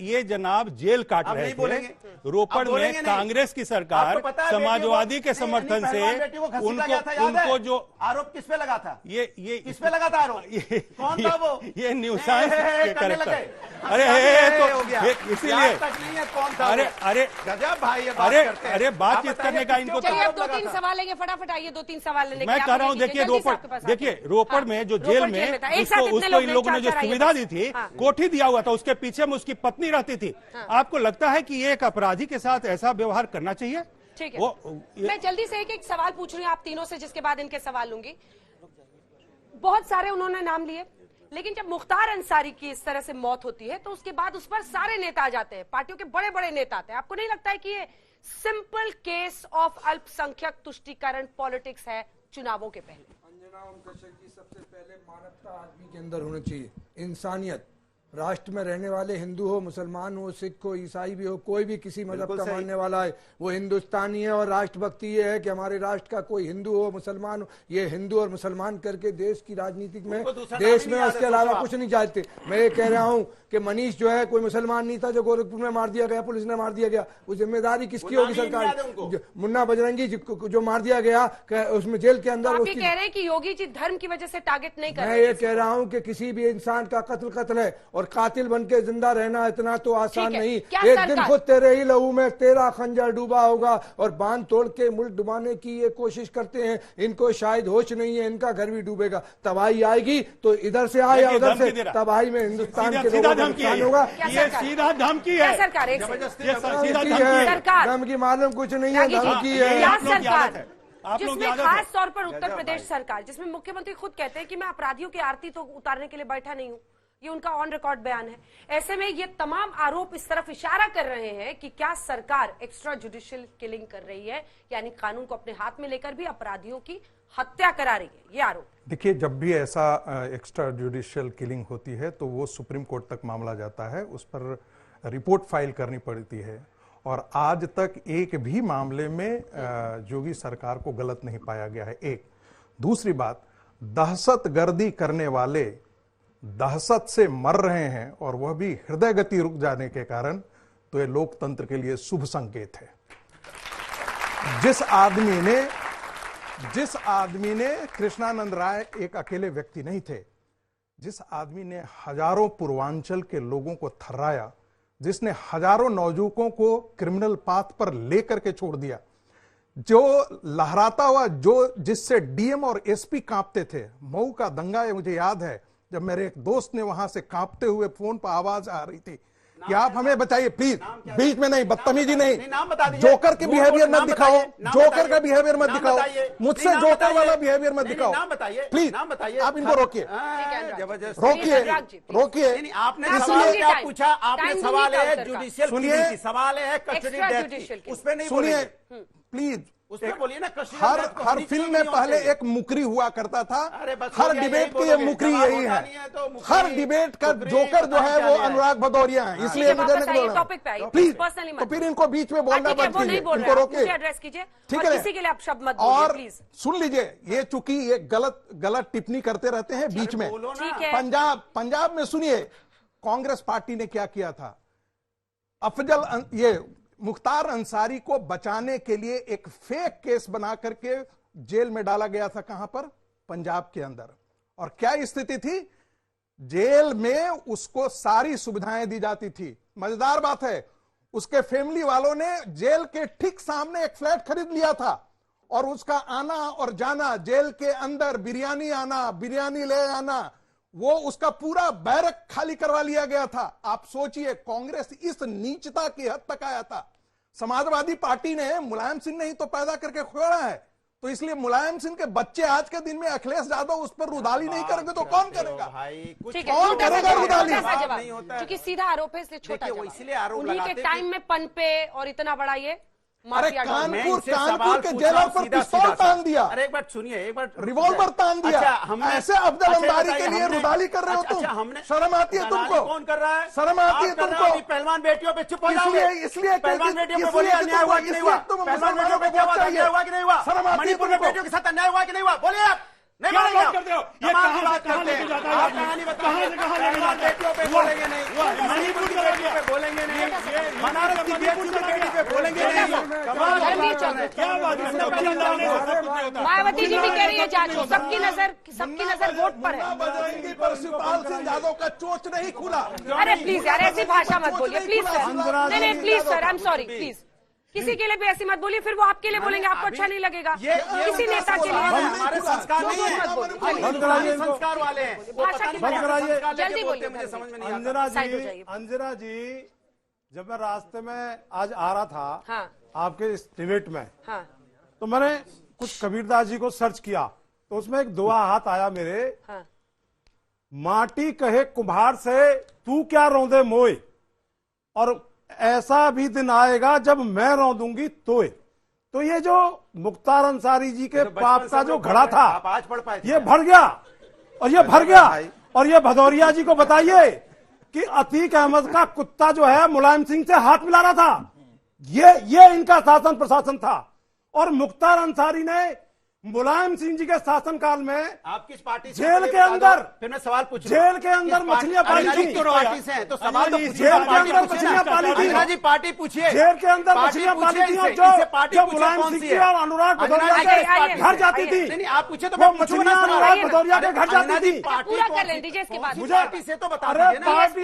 ये जनाब जेल काट रहे थे। रोपड़ में कांग्रेस की सरकार समाजवादी के समर्थन से उनको जो आरोप किस पे लगा था? ये किस पे लगा था आरोप? कौन था वो? ये न्यूज़ इसीलिए कौन था? अरे गजब भाई, ये बात करते हैं। अरे बातचीत करने का इनको चलिए अब 2-3 सवाल लेंगे, फटाफट आइए 2-3 सवाल लेने। मैं कह रहा हूँ, देखिए रोपड़ में जो जेल में उसको इन लोगों ने जो सुविधा दी थी, कोठी दिया हुआ था, उसके पीछे में उसकी पत्नी रहती थी। आपको लगता है कि ये एक अपराधी के साथ ऐसा व्यवहार करना चाहिए? ठीक है, मैं जल्दी से एक सवाल पूछ रही हूँ आप तीनों से, जिसके बाद इनके सवाल लूंगी। बहुत सारे उन्होंने नाम लिए, लेकिन जब मुख्तार अंसारी की इस तरह से मौत होती है तो उसके बाद उस पर सारे नेता आ जाते हैं, पार्टियों के बड़े बड़े नेता आते हैं। आपको नहीं लगता है कि ये सिंपल केस ऑफ अल्पसंख्यक तुष्टीकरण पॉलिटिक्स है चुनावों के पहले? अंजना ओम कश्यप की सबसे पहले मानवता आदमी के अंदर होनी चाहिए, इंसानियत। राष्ट्र में रहने वाले हिंदू हो, मुसलमान हो, सिख हो, ईसाई भी हो, कोई भी किसी मजहब का मानने वाला है, वो हिंदुस्तानी है। और राष्ट्रभक्ति ये है कि हमारे राष्ट्र का कोई हिंदू हो, मुसलमान हो, ये हिंदू और मुसलमान करके देश की राजनीति में, देश में उसके अलावा कुछ नहीं चाहते। मैं ये कह रहा हूँ कि मनीष जो है कोई मुसलमान नहीं था जो गोरखपुर में मार दिया गया, पुलिस ने मार दिया गया, वो जिम्मेदारी किसकी होगी? सरकार। मुन्ना बजरंगी जो मार दिया गया उसमें जेल के अंदर। आप ये कह रहे हैं कि योगी जी धर्म की वजह से टारगेट नहीं कर रहे? मैं ये कह रहा हूँ कि किसी भी इंसान का कत्ल है, और कातिल बन के जिंदा रहना इतना तो आसान नहीं। एक दिन खुद तेरे ही लहू में तेरा खंजर डूबा होगा, और बांध तोड़ के मुल्क डुबाने की ये कोशिश करते हैं। इनको शायद होश नहीं है, इनका घर भी डूबेगा। तबाही आएगी तो इधर से आए या उधर से, तबाही में हिंदुस्तान के लोगों को नुकसान होगा। ये सीधा धमकी है सरकार, धमकी मालूम कुछ नहीं है, धमकी है सरकार, जिसमें खास तौर पर उत्तर प्रदेश सरकार, जिसमें मुख्यमंत्री खुद कहते हैं कि मैं अपराधियों की आरती तो उतारने के लिए बैठा नहीं हूं। ये उनका ऑन रिकॉर्ड बयान है। ऐसे में ये तमाम आरोप इस तरफ इशारा कर रहे हैं कि क्या सरकार एक्स्ट्रा जुडिशियल किलिंग कर रही है, यानी कानून को अपने हाथ में लेकर भी अपराधियों की हत्या करा रही है, ये आरोप। देखिए, जब भी ऐसा एक्स्ट्रा जुडिशियल किलिंग होती है तो वो सुप्रीम कोर्ट तक मामला जाता है, उस पर रिपोर्ट फाइल करनी पड़ती है, और आज तक एक भी मामले में योगी सरकार को गलत नहीं पाया गया है। एक दूसरी बात, दहशतगर्दी करने वाले दहशत से मर रहे हैं, और वह भी हृदय गति रुक जाने के कारण, तो ये लोकतंत्र के लिए शुभ संकेत है। जिस आदमी ने कृष्णानंद राय एक अकेले व्यक्ति नहीं थे, जिस आदमी ने हजारों पूर्वांचल के लोगों को थर्राया, जिसने हजारों नौजुवकों को क्रिमिनल पाथ पर लेकर के छोड़ दिया, जो लहराता हुआ, जिससे डीएम और एसपी कांपते थे। मऊ का दंगा है, मुझे याद है, जब मेरे एक दोस्त ने वहां से कांपते हुए फोन पर आवाज आ रही थी कि आप हमें बचाइए प्लीज। बीच में नहीं, बदतमीजी नहीं, जोकर के बिहेवियर मत दिखाओ, जोकर का बिहेवियर मत दिखाओ, मुझसे जोकर वाला बिहेवियर मत दिखाओ प्लीज। आप इनको रोकिए, रोकिए। आपने सवाल पूछा, आपने सवाल है जुडिशियल, सुनिए, सवाल है कस्टडी डेथ, उस पर नहीं सुनिए प्लीज। बोलिए ना, हर फिल्म में पहले एक मुकरी हुआ करता था, हर डिबेट की ये मुकरी यही है। हर डिबेट का जोकर जो है वो अनुराग भदौरिया है, इसलिए मुझे प्लीज, तो फिर इनको बीच में बोलना बंद कीजिए, इनको रोकिए, एड्रेस कीजिए, ठीक है? किसी के लिए आप शब्द मत और बोलिए प्लीज। सुन लीजिए, ये चूंकि ये गलत टिप्पणी करते रहते हैं बीच में। पंजाब में सुनिए, कांग्रेस पार्टी ने क्या किया था, मुख्तार अंसारी को बचाने के लिए एक फेक केस बना करके जेल में डाला गया था। कहां पर? पंजाब के अंदर। और क्या स्थिति थी? जेल में उसको सारी सुविधाएं दी जाती थी। मजेदार बात है, उसके फैमिली वालों ने जेल के ठीक सामने एक फ्लैट खरीद लिया था, और उसका आना और जाना, जेल के अंदर बिरयानी आना, बिरयानी ले आना, वो उसका पूरा बैरक खाली करवा लिया गया था। आप सोचिए, कांग्रेस इस नीचता की हद तक आया था। समाजवादी पार्टी ने मुलायम सिंह ने ही तो पैदा करके खोड़ा है, तो इसलिए मुलायम सिंह के बच्चे आज के दिन में अखिलेश यादव उस पर रुदाली नहीं करेंगे तो कौन करेगा? कौन करेगा रुदाली? क्योंकि सीधा आरोप है, इसलिए छोटा जवाब। उन्हीं के टाइम में पनपे और इतना बड़ा ये अरे कानपुर के जेलर पर पिस्तौल तान दिया। अरे एक बार सुनिए, एक बार रिवॉल्वर तान दिया। ऐसे अफजल अंसारी के लिए रुदाली कर रहे हो तुम? शर्म आती है तुमको? कौन कर रहा है? शर्म आती है तुमको? पहलवान बेटियों पे चुप हो जाओगे? इसलिए पहलवान बेटियों पे बोलिए, अन्याय हुआ कि नहीं हुआ? पहलवान बेटियों पे क्या हुआ, अन्याय हुआ कि नहीं हुआ? मणिपुर में बेटियों के साथ अन्याय हुआ कि नहीं हुआ? बोलिए आप। नहीं क्या बोलेंगे बात करते हो? ये कहां से कहां लेके जाता है? कहानी कहां से कहां लेके जाता है? बेटियों पे बोलेंगे नहीं, मणिपुर की बेटियों पे बोलेंगे नहीं, बनारस की बेटियों पे बोलेंगे नहीं। कमाल क्या बात है? मायावती जी भी कह रही है जांच हो, सबकी नजर वोट पर है। बजरंगी पर शिवपाल सिंह यादव का चोच नहीं खुला। अरे प्लीज यार, ऐसी भाषा मत बोलिए प्लीज सर। नहीं please sir, I am sorry, please किसी के लिए भी ऐसी मत बोलिए, फिर वो आपके लिए बोलेंगे, आपको अच्छा नहीं लगेगा। किसी नेता के लिए हमारे संस्कार नहीं है, संस्कार वाले हैं। जल्दी बोलिए, मुझे समझ में नहीं आता। अंजना जी, जब मैं रास्ते में आज आ रहा था आपके इस डिबेट में, तो मैंने कुछ कबीरदास जी को सर्च किया, तो उसमें एक दुआ हाथ आया मेरे, माटी कहे कुम्हार से तू क्या रौंदे मोए, और ऐसा भी दिन आएगा जब मैं रौंदूंगी तोए। तो ये जो मुख्तार अंसारी जी के पाप का जो घड़ा था, ये भर गया, और ये भर गया। और ये भदौरिया जी को बताइए कि अतीक अहमद का कुत्ता जो है मुलायम सिंह से हाथ मिला रहा था, ये इनका शासन प्रशासन था। और मुख्तार अंसारी ने मुलायम सिंह जी के शासनकाल में आप किस पार्टी से जेल के अंदर, फिर मैं सवाल पूछ जेल के अंदर मछलियां पाली थी, तो सवाल तो जेल के अंदर मछलियां पाली थी। अंजना जी पार्टी पूछिए, जेल के अंदर मछलियां पाली थी, और जो मुलायम सिंह जी और अनुराग भदौरिया के घर जाती थी, नहीं आप पूछे तो वो मछलियां अनुराग भदौरिया के घर जाती थी। पूरा कर लें, दीजिए इसके बाद पार्टी से तो बता अरे पार्टी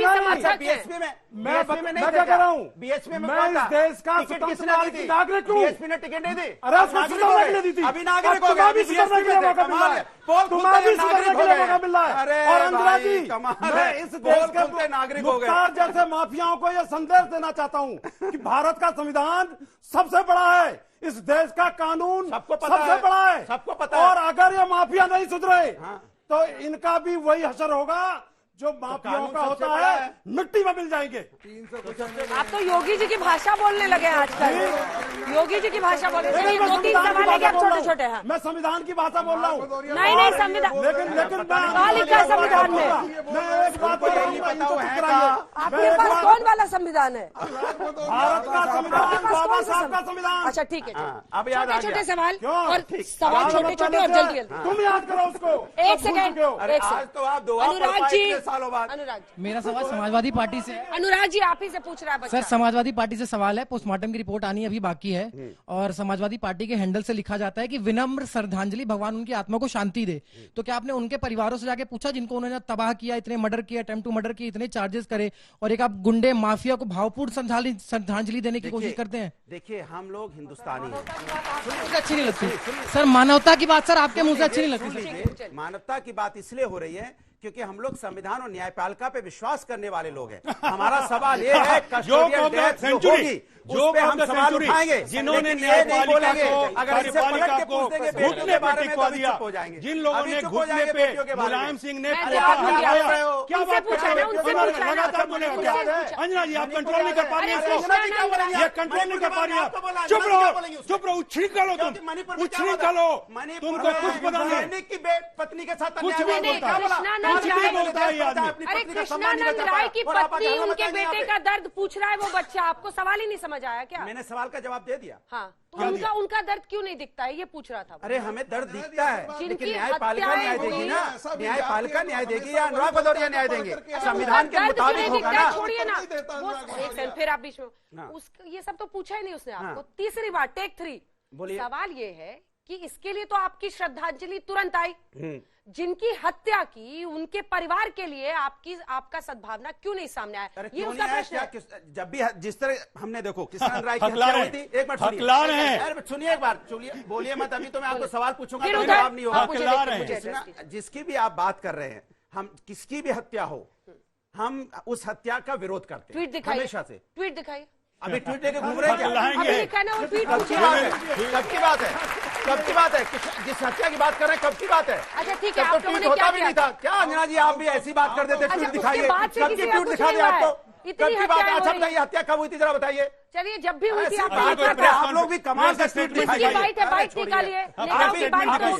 बीएसपी में मैं क्या कर रहा हूँ, बीएसपी में मैं इस देश का स्वतंत्र नागरिक हूँ। बीएसपी ने टिकट नहीं दी, अरे उसको सुधरने के लिए दी थी, अभी नागरिक हो गया, मौका मिला है, तुम्हें भी सुधरने के लिए मौका मिल रहा है। और अंजना जी, मैं इस देश के नागरिक हो गए, मुख्तार जैसे माफियाओं को यह संदेश देना चाहता हूं कि भारत का संविधान सबसे बड़ा है, इस देश का कानून सबसे बड़ा है, सबको पता है। और अगर ये माफिया नहीं सुधरे तो इनका भी वही हशर होगा जो माफियाओं का होता है, मिट्टी में मिल जाएंगे। आप तो योगी जी की भाषा बोलने लगे आजकल, योगी जी की भाषा बोलने लगे। 2-3 सवाल है, आप छोटे छोटे हैं। मैं संविधान की भाषा बोल रहा हूँ। नहीं संविधान, लेकिन कहाँ लिखा है संविधान में? मैं एक बात आपके पास कौन वाला संविधान है? भारत का संविधान, बाबा साहब का संविधान। अच्छा ठीक है, अब याद आ छोटे सवाल, और सवाल छोटे छोटे और जल्दी। तुम याद करो उसको। एक सेकंड, अनुराग जी, अनुराग, मेरा सवाल समाजवादी पार्टी से। अनुराग जी आप ही से पूछ रहा है बच्चा। सर समाजवादी पार्टी से सवाल है, पोस्टमार्टम की रिपोर्ट आनी अभी बाकी है, और समाजवादी पार्टी के हैंडल से लिखा जाता है कि विनम्र श्रद्धांजलि, भगवान उनकी आत्मा को शांति दे। तो क्या आपने उनके परिवारों से जाके पूछा जिनको उन्होंने तबाह किया, इतने मर्डर किया, अटेम्प्ट टू मर्डर किए, इतने चार्जेस करे, और एक आप गुंडे माफिया को भावपूर्ण श्रद्धांजलि देने की कोशिश करते हैं? देखिए हम लोग हिंदुस्तानी हैं, अच्छी नहीं लगती सर, मानवता की बात सर आपके मुंह से अच्छी नहीं लगती। मानवता की बात इसलिए हो रही है क्योंकि हम लोग संविधान और न्यायपालिका पे विश्वास करने वाले लोग हैं। हमारा सवाल ये है, कस्टोडियल डेथ जो होगी उस पे हम सवाल उठाएंगे, जिन्होंने न्यायपालिका को अगर इससे पलट के पूछ देंगे बेटियों के बारे में तो अभी चुप हो जाएंगे। जिन लोगों ने घुटने पे मुलायम सिंह ने क्या पूछा, लगातार बोले अंजना जी, आप कंट्रोल नहीं कर पा रही हैं, ये कंट्रोल नहीं कर पा रही है। चुप रहो, उछली करो, तुम उछली करो, तुमको कुछ पता नहीं। की पत्नी के साथ कुछ नहीं बोलता है। अरे कृष्णानंद राय की पत्नी, उनके बेटे का दर्द पूछ रहा है वो बच्चा, आपको सवाल ही नहीं समझ आया क्या? मैंने सवाल का जवाब दे दिया। हाँ, तो उनका दर्द क्यों नहीं दिखता है, ये पूछ रहा था। अरे हमें दर्द दिखता है, लेकिन न्यायपालिका न्याय देगी ना, न्यायपालिका न्याय देगी या अनुराग भदौरिया न्याय देंगे, संविधान के मुताबिक होगा ना। छोड़िए ना, फिर आप बीच में ये सब तो पूछा ही नहीं उसने आपको। तीसरी बार, टेक 3, सवाल ये है कि इसके लिए तो आपकी श्रद्धांजलि तुरंत आई, जिनकी हत्या की उनके परिवार के लिए आपका सद्भावना क्यों नहीं सामने आया, ये उसका प्रश्न है। जब भी जिस तरह हमने देखो कृष्णानंद राय की हत्या हुई थी, एक बार सुनिए, एक बार बोलिए मत, अभी तो मैं आपको सवाल पूछूंगा तो जवाब नहीं होगा। जिसकी भी आप बात कर रहे हैं, हम किसकी भी हत्या हो, हम उस हत्या का विरोध करते हैं। ट्वीट दिखाइए, हमेशा से ट्वीट दिखाइए। अभी ट्वीट लेके घूम रहे हैं क्या? कब की बात है? जिस हत्या की बात कर रहे हैं कब की बात है? अच्छा ठीक है, तो ट्वीट होता भी नहीं था क्या? अंजना जी आप भी ऐसी बात कर देते, ट्वीट दिखाइए, कब की ट्वीट दिखा दे आपको, कब की बात है? अच्छा बताइए, हत्या कब हुई थी जरा बताइए। चलिए, जब भी हुई थी आप लोग भी कमाल का ट्वीट दिखाइए। बाइट निकालिए,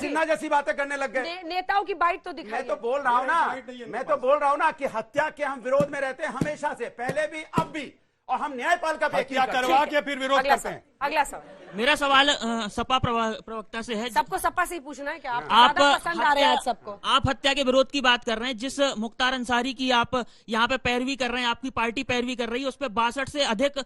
सिन्हा जैसी बातें करने लग गए। नेताओं की बाइट तो दिखाइए। मैं तो बोल रहा हूँ ना कि हत्या के हम विरोध में रहते हैं हमेशा से, पहले भी अब भी, और हम न्यायपालिका पे हत्या करवा के फिर विरोध करते हैं। अगला सवाल मेरा सवाल सपा प्रवक्ता से है। सबको सपा से ही पूछना है कि आप पसंद आ रहे हैं सबको? आप हत्या के विरोध की बात कर रहे हैं, जिस मुख्तार अंसारी की आप यहाँ पे पैरवी कर रहे हैं, आपकी पार्टी पैरवी कर रही है, उस पर 62 से अधिक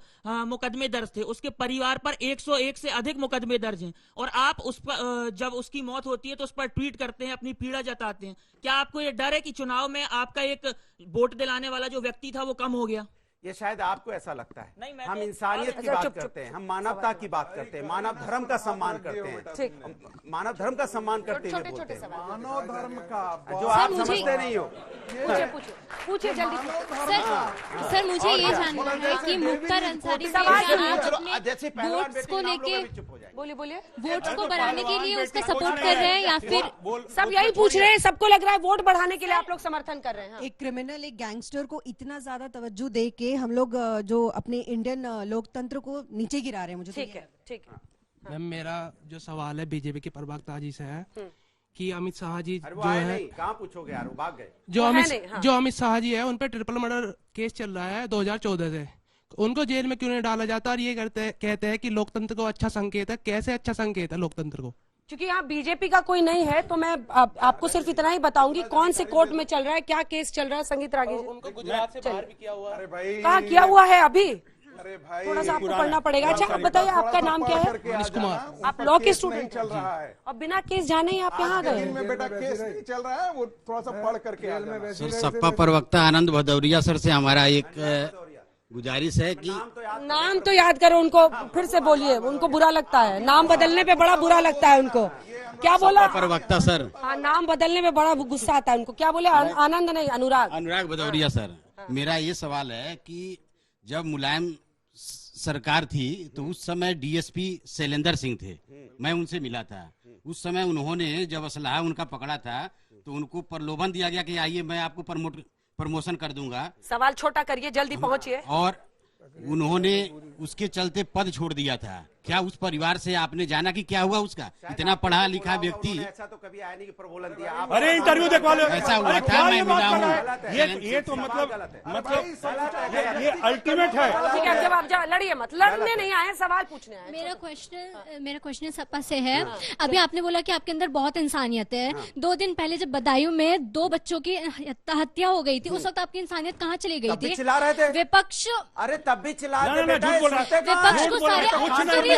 मुकदमे दर्ज थे, उसके परिवार पर 101 से अधिक मुकदमे दर्ज हैं, और आप उस पर जब उसकी मौत होती है तो उस पर ट्वीट करते हैं, अपनी पीड़ा जताते हैं। क्या आपको ये डर है कि चुनाव में आपका एक वोट दिलाने वाला जो व्यक्ति था वो कम हो गया? ये शायद आपको ऐसा लगता है। हम इंसानियत की बात करते हैं, हम मानवता की बात करते हैं, मानव धर्म का सम्मान करते हैं, मानव धर्म का सम्मान करते हुए बोलते हैं। मानव धर्म का जो आप समझते नहीं हो। पूछिए जल्दी। सर मुझे ये जानना है कि मुख्तार अंसारी वोट्स को लेके, बोलिए वोट्स को बढ़ाने के लिए उसका सपोर्ट कर रहे हैं या फिर सब यही पूछ रहे हैं? सबको लग रहा है वोट बढ़ाने के लिए आप लोग समर्थन कर रहे हैं? एक क्रिमिनल, एक गैंगस्टर को इतना ज्यादा तवज्जो दे के हम लोग जो अपने इंडियन लोकतंत्र को नीचे गिरा रहे हैं। मुझे ठीक है। मैम मेरा जो सवाल है बीजेपी के प्रवक्ता जी से है कि अमित शाह जी जो है, कहाँ पूछोगे यार, वो भाग गए। जो अमित शाह जी है उन पर ट्रिपल मर्डर केस चल रहा है 2014 से, उनको जेल में क्यों नहीं डाला जाता? और ये कहते हैं कि लोकतंत्र को अच्छा संकेत है। कैसे अच्छा संकेत है लोकतंत्र को? क्योंकि यहाँ बीजेपी का कोई नहीं है तो मैं आपको सिर्फ इतना ही बताऊंगी कौन से कोर्ट में चल रहा है, क्या केस चल रहा है। संगीत रागी जी, उनको गुजरात से बाहर भी किया हुआ है। कहाँ किया हुआ है अभी? अरे भाई थोड़ा सा आपको पढ़ना पड़ेगा। अच्छा आप बताइए, आपका नाम क्या है? मनीष कुमार। आप लॉ के स्टूडेंट चल रहा है और बिना केस जाने ही आप यहाँ गए? में बेटा केस नहीं चल रहा है, वो थोड़ा सा पढ़ करके। सर सपा प्रवक्ता आनंद भदौरिया सर से हमारा एक गुजारिश है कि नाम तो याद करो उनको, फिर से बोलिए। उनको बुरा लगता है नाम बदलने पे, बड़ा बुरा लगता है उनको। क्या बोला प्रवक्ता सर? हाँ, नाम बदलने में बड़ा गुस्सा आता है उनको। क्या बोले? आनंद नहीं, अनुराग भदौरिया सर। मेरा ये सवाल है कि जब मुलायम सरकार थी तो उस समय डीएसपी शैलेंद्र सिंह थे, मैं उनसे मिला था। उस समय उन्होंने जब असलहा उनका पकड़ा था तो उनको प्रलोभन दिया गया कि आइए मैं आपको प्रमोशन कर दूंगा। सवाल छोटा करिए, जल्दी पहुंचिए। और उन्होंने उसके चलते पद छोड़ दिया था। क्या उस परिवार से आपने जाना कि क्या हुआ उसका? इतना पढ़ा लिखा व्यक्ति। ऐसा तो कभी आया नहीं कि प्रबोधन दिया। अरे इंटरव्यू देखवा लो। ऐसा हुआ था, मैं मिला हूँ। ये तो मतलब ये अल्टीमेट है। ठीक है, जब आप लड़िए मत, लड़ने नहीं आए, सवाल पूछने आए। मेरा क्वेश्चन सपा से है। अभी आपने बोला कि आपके अंदर बहुत इंसानियत है। 2 दिन पहले जब बदायूं में 2 बच्चों की हत्या हो गई थी, उस वक्त आपकी इंसानियत कहाँ चली गई थी? चिल्ला रहे थे विपक्ष। अरे तब भी चिल्ला रहे थे। विपक्ष को सारे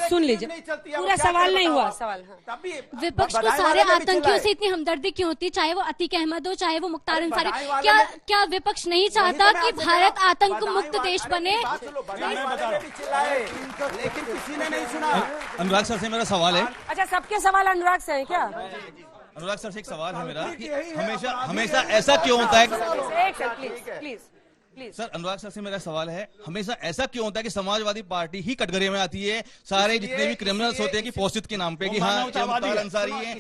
सुन लीजिए, पूरा सवाल नहीं हुआ। सवाल विपक्ष को सारे आतंकियों से इतनी हमदर्दी क्यों होती, चाहे वो अतीक अहमद हो, चाहे वो मुख्तार अंसारी? क्या विपक्ष नहीं चाहता कि भारत आतंक मुक्त देश बने? लेकिन किसी ने नहीं सुना। अनुराग सर से मेरा सवाल है। अच्छा, सबके सवाल अनुराग से है क्या? अनुराग सर से एक सवाल है मेरा कि हमेशा ऐसा क्यों होता है? सर अनुराग सर से मेरा सवाल है, हमेशा ऐसा क्यों होता है कि समाजवादी पार्टी ही कटघरे में आती है? सारे जितने भी क्रिमिनल्स होते हैं कि पोस्टित के नाम पे कि हाँ मुख्तार अंसारी है,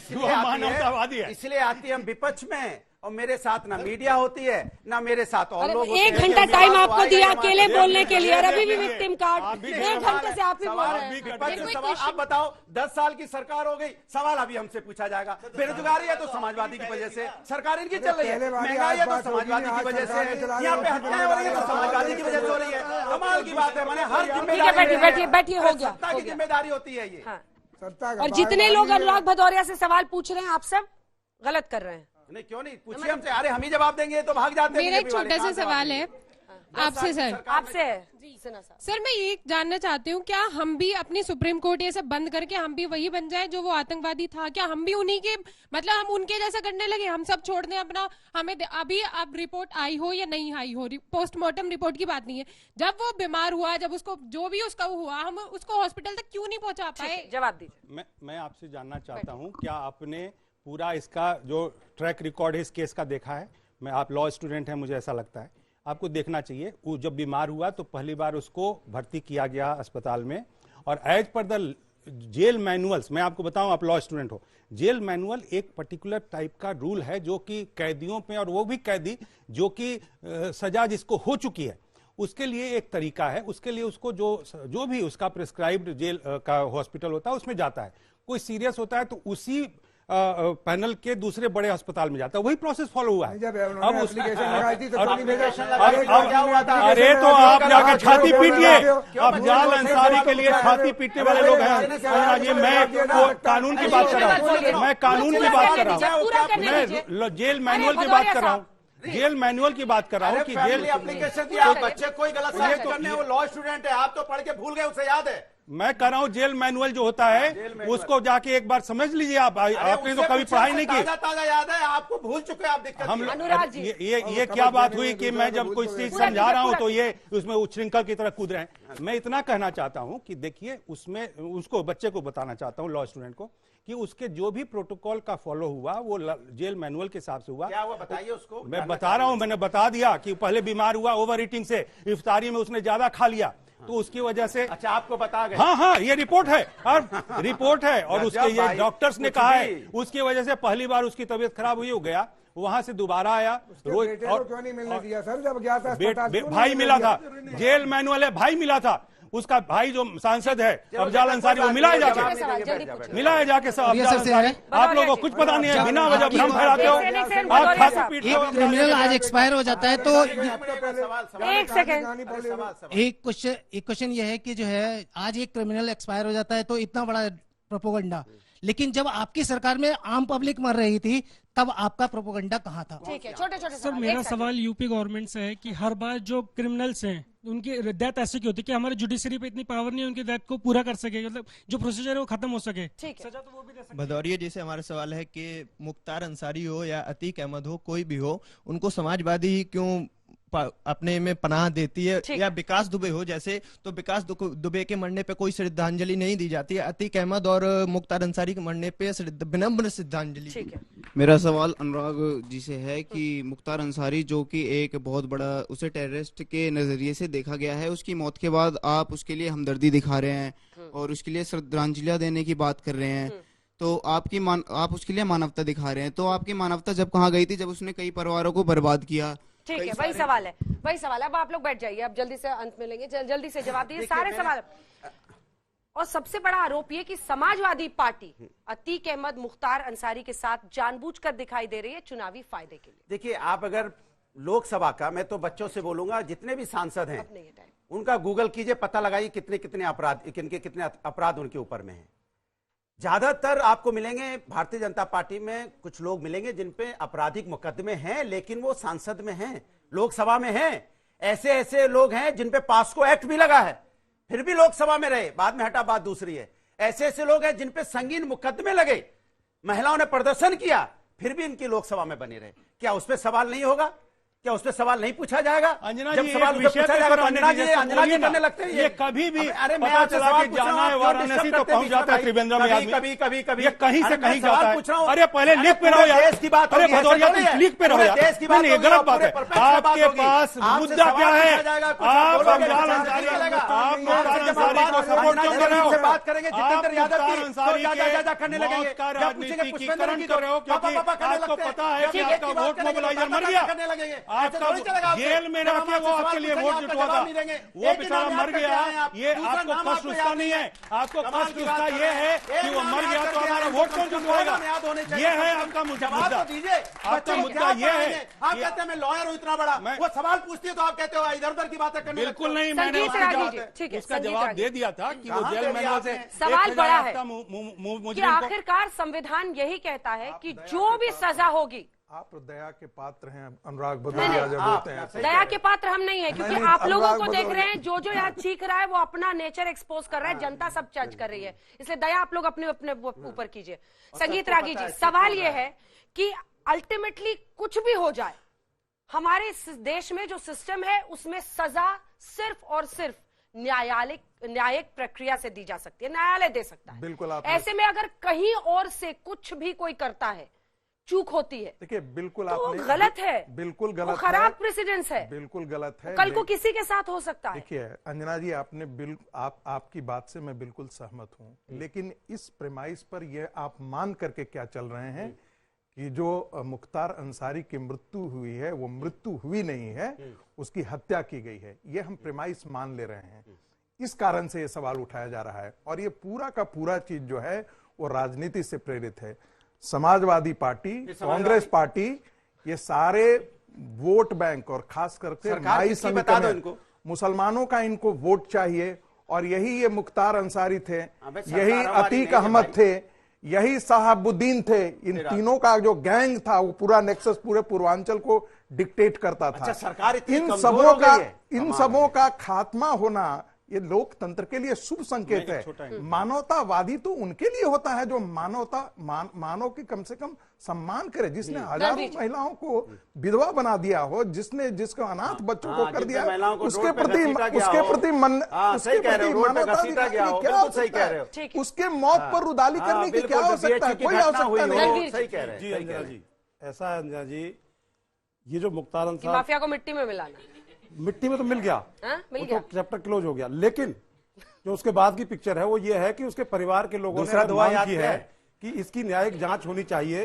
इसलिए आती है हम विपक्ष में। और मेरे साथ ना मीडिया होती है ना मेरे साथ और लोग। 1 घंटा टाइम आपको दिया अकेले बोलने के लिए और अभी भी विक्टिम कार्ड 1 घंटे से आप ही बोल रहे हैं। आप बताओ, 10 साल की सरकार हो गई, सवाल अभी हमसे पूछा जाएगा। बेरोजगारी है तो समाजवादी की वजह से सरकार इनकी चल रही है, महंगाई है तो समाजवादी की वजह से, यहाँ पे हत्याएं हो रही है तो समाजवादी की वजह से हो रही है। कमाल की बात है, मैंने हर जिम्मेदारी, बैठिए हो गया, सत्ता की जिम्मेदारी होती है ये। और जितने लोग अनुराग भदौरिया से सवाल पूछ रहे हैं, आप सब गलत कर रहे हैं। नहीं, क्यों नहीं पूछिए हमसे? अरे हम ही जवाब देंगे तो भाग जाते हैं। मेरा एक छोटा सा सवाल है आपसे सर। आपसे सर मैं ये जानना चाहती हूँ, क्या हम भी अपनी सुप्रीम कोर्ट ये सब बंद करके हम भी वही बन जाए जो वो आतंकवादी था? क्या हम भी उन्हीं के, मतलब हम उनके जैसा करने लगे? हम सब छोड़ दें अपना? हमें अभी अब रिपोर्ट आई हो या नहीं आई हो, पोस्टमार्टम रिपोर्ट की बात नहीं है, जब वो बीमार हुआ, जब उसको जो भी उसका हुआ, हम उसको हॉस्पिटल तक क्यों नहीं पहुंचा पाए? जवाब दीजिए। मैं आपसे जानना चाहता हूँ, क्या आपने पूरा इसका जो ट्रैक रिकॉर्ड है इस केस का देखा है? आप लॉ स्टूडेंट हैं, मुझे ऐसा लगता है आपको देखना चाहिए। वो जब बीमार हुआ तो पहली बार उसको भर्ती किया गया अस्पताल में, और as per the jail manuals, मैं आपको बताऊं, आप लॉ स्टूडेंट हो, जेल मैनुअल एक पर्टिकुलर टाइप का रूल है जो कि कैदियों पे, और वो भी कैदी जो कि सजा जिसको हो चुकी है, उसके लिए एक तरीका है। उसके लिए उसको जो भी उसका प्रिस्क्राइब्ड जेल का हॉस्पिटल होता है उसमें जाता है। कोई सीरियस होता है तो उसी पैनल के दूसरे बड़े अस्पताल में जाता है, वही प्रोसेस फॉलो हुआ है। अब अरे तो आप जाकर छाती पीटिए, अफजाल अंसारी के लिए छाती पीटने वाले लोग हैं। ये मैं कानून की बात कर रहा हूँ, मैं कानून की बात कर रहा हूँ, मैं जेल मैनुअल की बात कर रहा हूँ, जेल मैनुअल की बात कर रहा हूँ कि जेल एप्लीकेशन दिया, बच्चे कोई गलत साबित करने, वो लॉ स्टूडेंट है, आप तो पढ़ के भूल गए, उसे याद है। मैं कह रहा हूँ जेल मैनुअल जो होता है उसको जाके एक बार समझ लीजिए। आपने तो कभी पढ़ाई नहीं की, ताजा याद है, आपको भूल चुके हैं आप। दिक्कत हम ये क्या बात हुई कि मैं जब कोई चीज समझा रहा हूँ तो ये उसमें उच्छृंखल की तरह कूद रहे हैं। मैं इतना कहना चाहता हूँ कि देखिए, उसमें उसको बच्चे को बताना चाहता हूँ, लॉ स्टूडेंट को, कि उसके जो भी प्रोटोकॉल का फॉलो हुआ वो जेल मैनुअल के हिसाब से हुआ। क्या हुआ बताइए उसको। मैं बता रहा हूँ, मैंने बता दिया कि पहले बीमार हुआ ओवर ईटिंग से, इफ्तारी में उसने ज्यादा खा लिया तो उसकी वजह से। अच्छा, आपको बता गए। हाँ, ये रिपोर्ट है और रिपोर्ट है, और उसके ये डॉक्टर्स ने कहा है उसकी वजह से पहली बार उसकी तबीयत खराब हुई, हो गया, वहां से दोबारा आया। रोज क्यों नहीं मिलने दिया सर, जब गया था भाई मिला था, जेल मैनुअल है, भाई मिला था, उसका भाई जो सांसद है अफजाल अंसारी, वो मिला है जाके, मिला है जाके। आप लोगों को कुछ पता नहीं है, बिना वजह भ्रम फैलाते हो, आप छाती पीटते हो। क्रिमिनल आज एक्सपायर हो जाता है तो एक सेकंड, एक क्वेश्चन यह है कि जो है आज एक क्रिमिनल एक्सपायर हो जाता है तो इतना बड़ा प्रोपोगंडा, लेकिन जब आपकी सरकार में आम पब्लिक मर रही थी तब आपका प्रोपोगंडा कहाँ था? ठीक है, छोटे छोटे सर, मेरा सवाल यूपी गवर्नमेंट से है कि हर बार जो क्रिमिनल्स हैं उनकी डेथ ऐसे क्यों होती है कि हमारे जुडिशरी पे इतनी पावर नहीं है उनकी डेथ को पूरा कर सके, मतलब जो प्रोसीजर है वो खत्म हो सके। सजा तो वो भी दे सकते। भदौरिया जी से हमारा सवाल है कि मुख्तार अंसारी हो या अतीक अहमद हो, कोई भी हो, उनको समाजवादी ही क्यों अपने में पनाह देती है, या विकास दुबे हो जैसे, तो विकास दुबे के मरने पे कोई श्रद्धांजलि नहीं दी जाती है, अतीक अहमद और मुख्तार अंसारी के मरने पे विनम्र श्रद्धांजलि। मेरा सवाल अनुराग जी से है कि मुख्तार अंसारी जो कि एक बहुत बड़ा, उसे टेररिस्ट के नजरिए से देखा गया है, उसकी मौत के बाद आप उसके लिए हमदर्दी दिखा रहे हैं और उसके लिए श्रद्धांजलियां देने की बात कर रहे हैं, तो आप उसके लिए मानवता दिखा रहे हैं, तो आपकी मानवता जब कहाँ गई थी जब उसने कई परिवारों को बर्बाद किया? ठीक है, वही सवाल है, वही सवाल है। अब आप लोग बैठ जाइए, अब जल्दी से अंत में लेंगे, जल्दी से जवाब दीजिए सारे सवाल। और सबसे बड़ा आरोप ये कि समाजवादी पार्टी अतीक अहमद, मुख्तार अंसारी के साथ जानबूझकर दिखाई दे रही है चुनावी फायदे के लिए। देखिए, आप अगर लोकसभा का, मैं तो बच्चों से बोलूंगा, जितने भी सांसद हैं उनका गूगल कीजिए, पता लगाइए कितने अपराध उनके ऊपर में है। ज्यादातर आपको मिलेंगे भारतीय जनता पार्टी में, कुछ लोग मिलेंगे जिन पे आपराधिक मुकदमे हैं, लेकिन वो सांसद में हैं, लोकसभा में हैं। ऐसे लोग हैं जिन पे पास्को एक्ट भी लगा है, फिर भी लोकसभा में रहे, बाद में हटा, बात दूसरी है। ऐसे लोग हैं जिन पे संगीन मुकदमे लगे, महिलाओं ने प्रदर्शन किया, फिर भी इनकी लोकसभा में बनी रहे। क्या उस पर सवाल नहीं होगा? क्या उस पर सवाल नहीं पूछा जाएगा? अंजना जब जी, सवाल पूछा जाएगा तो अंजना जी करने लगते हैं। ये कभी भी अरे मैं पता चला कि जाना है वाराणसी तो पहुंच जाता है त्रिवेंद्र में आदमी, कभी ये कहीं से कहीं जाता है। अरे पहले लिख पे रहो यार, अरे भदौरिया तुम लिख पे रहो यार, नहीं गलत बात है। आपके पास मुद्दा क्या है? आप अफजाल अंसारी को सपोर्ट क्यों कर रहे हो? बात करेंगे जितेंद्र यादव की करने लगेंगे, राजनीतिकरण कर रहे हो क्योंकि आपको पता है कि आपका वोट मोबिलाइजर मर गया, आपका जेल में रह के वो आपके लिए वोट जुटवा था, वो बेचारा मर गया। ये आपको कष्ट उसका नहीं है, आपको कष्ट उसका ये है कि वो मर गया तो हमारा वोट कौन जुटवाएगा? ये है आपका मुद्दा। आपका मुद्दा ये है। आप कहते हैं मैं लॉयर हूँ इतना बड़ा, वो सवाल पूछती है तो आप कहते हो इधर उधर की बातें करने। बिल्कुल नहीं, मैंने उसका जवाब दे दिया था कि वो जेल मैनुअल से। सवाल बड़ा है कि आखिरकार संविधान यही कहता है कि जो भी सजा होगी, आप दया के पात्र हैं अनुराग भदौरिया जब बोलते हैं। दया के पात्र हम नहीं है, क्योंकि आप लोगों को देख रहे हैं जो यहाँ चीख रहा है वो अपना नेचर एक्सपोज कर रहा है, जनता सब जज कर रही है, इसलिए दया आप लोग अपने ऊपर कीजिए। संगीत रागी जी, सवाल ये है कि अल्टीमेटली कुछ भी हो जाए, हमारे देश में जो सिस्टम है उसमें सजा सिर्फ और सिर्फ न्यायिक प्रक्रिया से दी जा सकती है, न्यायालय दे सकता है। बिल्कुल। ऐसे में अगर कहीं और से कुछ भी कोई करता है, चूक होती है, देखिए बिल्कुल तो आपने गलत है, बिल्कुल गलत, खराब प्रेसिडेंस है, बिल्कुल गलत है, कल को किसी के साथ हो सकता है। देखिए अंजना जी, आपने आपकी बात से मैं बिल्कुल सहमत हूं, लेकिन इस प्रेमाइस पर ये आप मान करके क्या चल रहे हैं कि जो मुख्तार अंसारी की मृत्यु हुई है वो मृत्यु हुई नहीं है, उसकी हत्या की गई है, ये हम प्रेमाइस मान ले रहे हैं। इस कारण से ये सवाल उठाया जा रहा है और ये पूरा का पूरा चीज जो है वो राजनीति से प्रेरित है। समाजवादी पार्टी, कांग्रेस पार्टी, ये सारे वोट बैंक और खास करके माई समिति में मुसलमानों का इनको वोट चाहिए। और यही ये मुख्तार अंसारी थे, यही अतीक अहमद थे, यही साहबुद्दीन थे। इन तीनों का जो गैंग था वो पूरा नेक्सस पूरे पूर्वांचल को डिक्टेट करता था। अच्छा, सरकार इन सबों का खात्मा होना ये लोकतंत्र के लिए शुभ संकेत है। मानवतावादी तो उनके लिए होता है जो मानव की कम से कम सम्मान करे, जिसने हजारों महिलाओं को विधवा बना दिया हो, जिसको अनाथ बच्चों को कर दिया, उसके प्रति उसके मौत पर रुदाली करने की क्या आवश्यकता है? कोई आवश्यकता नहीं। सही कह रहे हैं अंजना जी। ऐसा है अंजना जी, ये जो मुख्तार अंसारी माफिया को मिट्टी में मिलाना, मिट्टी में तो मिल गया, मिल गया। तो चैप्टर क्लोज हो गया। लेकिन जो उसके बाद की पिक्चर है वो ये है कि उसके परिवार के लोगों ने मांग की है कि इसकी न्यायिक जांच होनी चाहिए,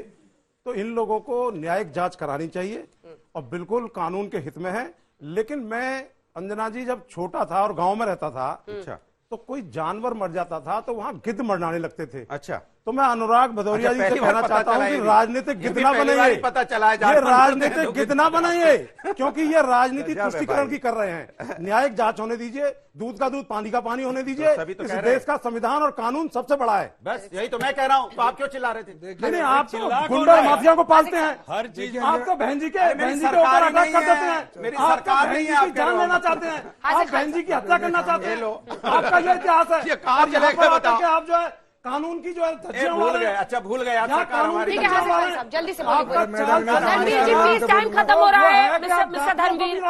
तो इन लोगों को न्यायिक जांच करानी चाहिए और बिल्कुल कानून के हित में है। लेकिन मैं अंजना जी जब छोटा था और गांव में रहता था, अच्छा, तो कोई जानवर मर जाता था तो वहां गिद्ध मरने लगते थे। अच्छा, तो मैं अनुराग भदौरिया जी से कहना चाहता हूं कि राजनीतिक गिद्ध ना बनाइए, पता चला ये राजनीतिक गिद्ध ना बनाइए, क्योंकि ये राजनीति तुष्टिकरण की कर रहे हैं। न्यायिक जांच होने दीजिए, दूध का दूध पानी का पानी होने दीजिए। इस देश का संविधान और कानून सबसे बड़ा है। बस यही तो मैं कह रहा हूँ, तो आप क्यों चिल्ला रहे थे? नहीं, आप गुंडा माफिया को पालते हैं, हर चीज आपको बहन जी के ऊपर अटैक कर देते हैं, मेरी सरकार नहीं है, आप जान लेना चाहते हैं, आप बहन जी की हत्या करना चाहते हैं। आपका ये इतिहास है, आप जो है कानून की जो है भूल गए। अच्छा, भूल गए आप। जल्दी से धर्मवीर जी प्लीज, टाइम खत्म हो रहा है। मिस्टर धर्मवीर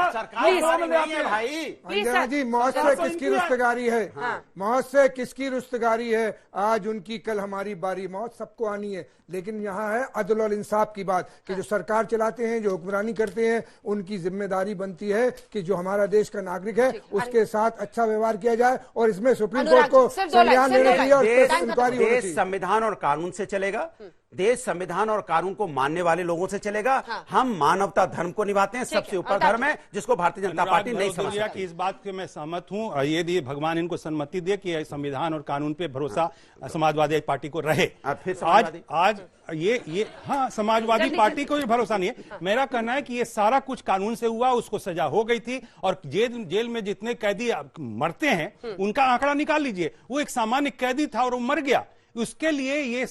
अंजना जी, मौत से किसकी रुस्तगारी है? मौत से किसकी रुस्तगारी है? आज उनकी, कल हमारी बारी। मौत सबको आनी है, लेकिन यहाँ है अदल और इंसाफ की बात कि जो सरकार चलाते हैं, जो हुक्मरानी करते हैं, उनकी जिम्मेदारी बनती है कि जो हमारा देश का नागरिक है उसके साथ अच्छा व्यवहार किया जाए। और इसमें सुप्रीम कोर्ट को संज्ञान लेना चाहिए और इंक्वायरी होनी चाहिए। देश संविधान और कानून से चलेगा, देश संविधान और कानून को मानने वाले लोगों से चलेगा। हम मानवता धर्म को निभाते हैं, सबसे ऊपर धर्म है जिसको भारतीय जनता पार्टी नहीं समझती। कि इस बात के मैं सहमत हूं, और ये दिए भगवान इनको सम्मति दे कि संविधान और कानून पे भरोसा समाजवादी पार्टी को रहे। आज ये हाँ, समाजवादी पार्टी को भरोसा नहीं है। मेरा कहना है कि ये सारा कुछ कानून से हुआ, उसको सजा हो गई थी। और जेल में जितने कैदी मरते हैं उनका आंकड़ा निकाल लीजिए। वो एक सामान्य कैदी था और वो मर गया। उसके लिए ये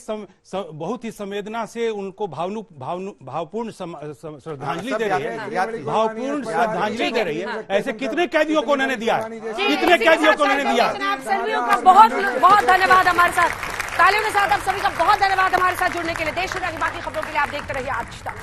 बहुत ही संवेदना से उनको भावपूर्ण श्रद्धांजलि दे रही है, भावपूर्ण श्रद्धांजलि दे रही है। ऐसे कितने कैदियों को उन्होंने दिया, कितने कैदियोयों को उन्होंने दिया। आप सभी का बहुत बहुत धन्यवाद हमारे साथ, तालियों के साथ आप सभी का बहुत धन्यवाद हमारे साथ जुड़ने के लिए। देश दुनिया की बाकी खबरों के लिए आप देखते रहिए आज तक।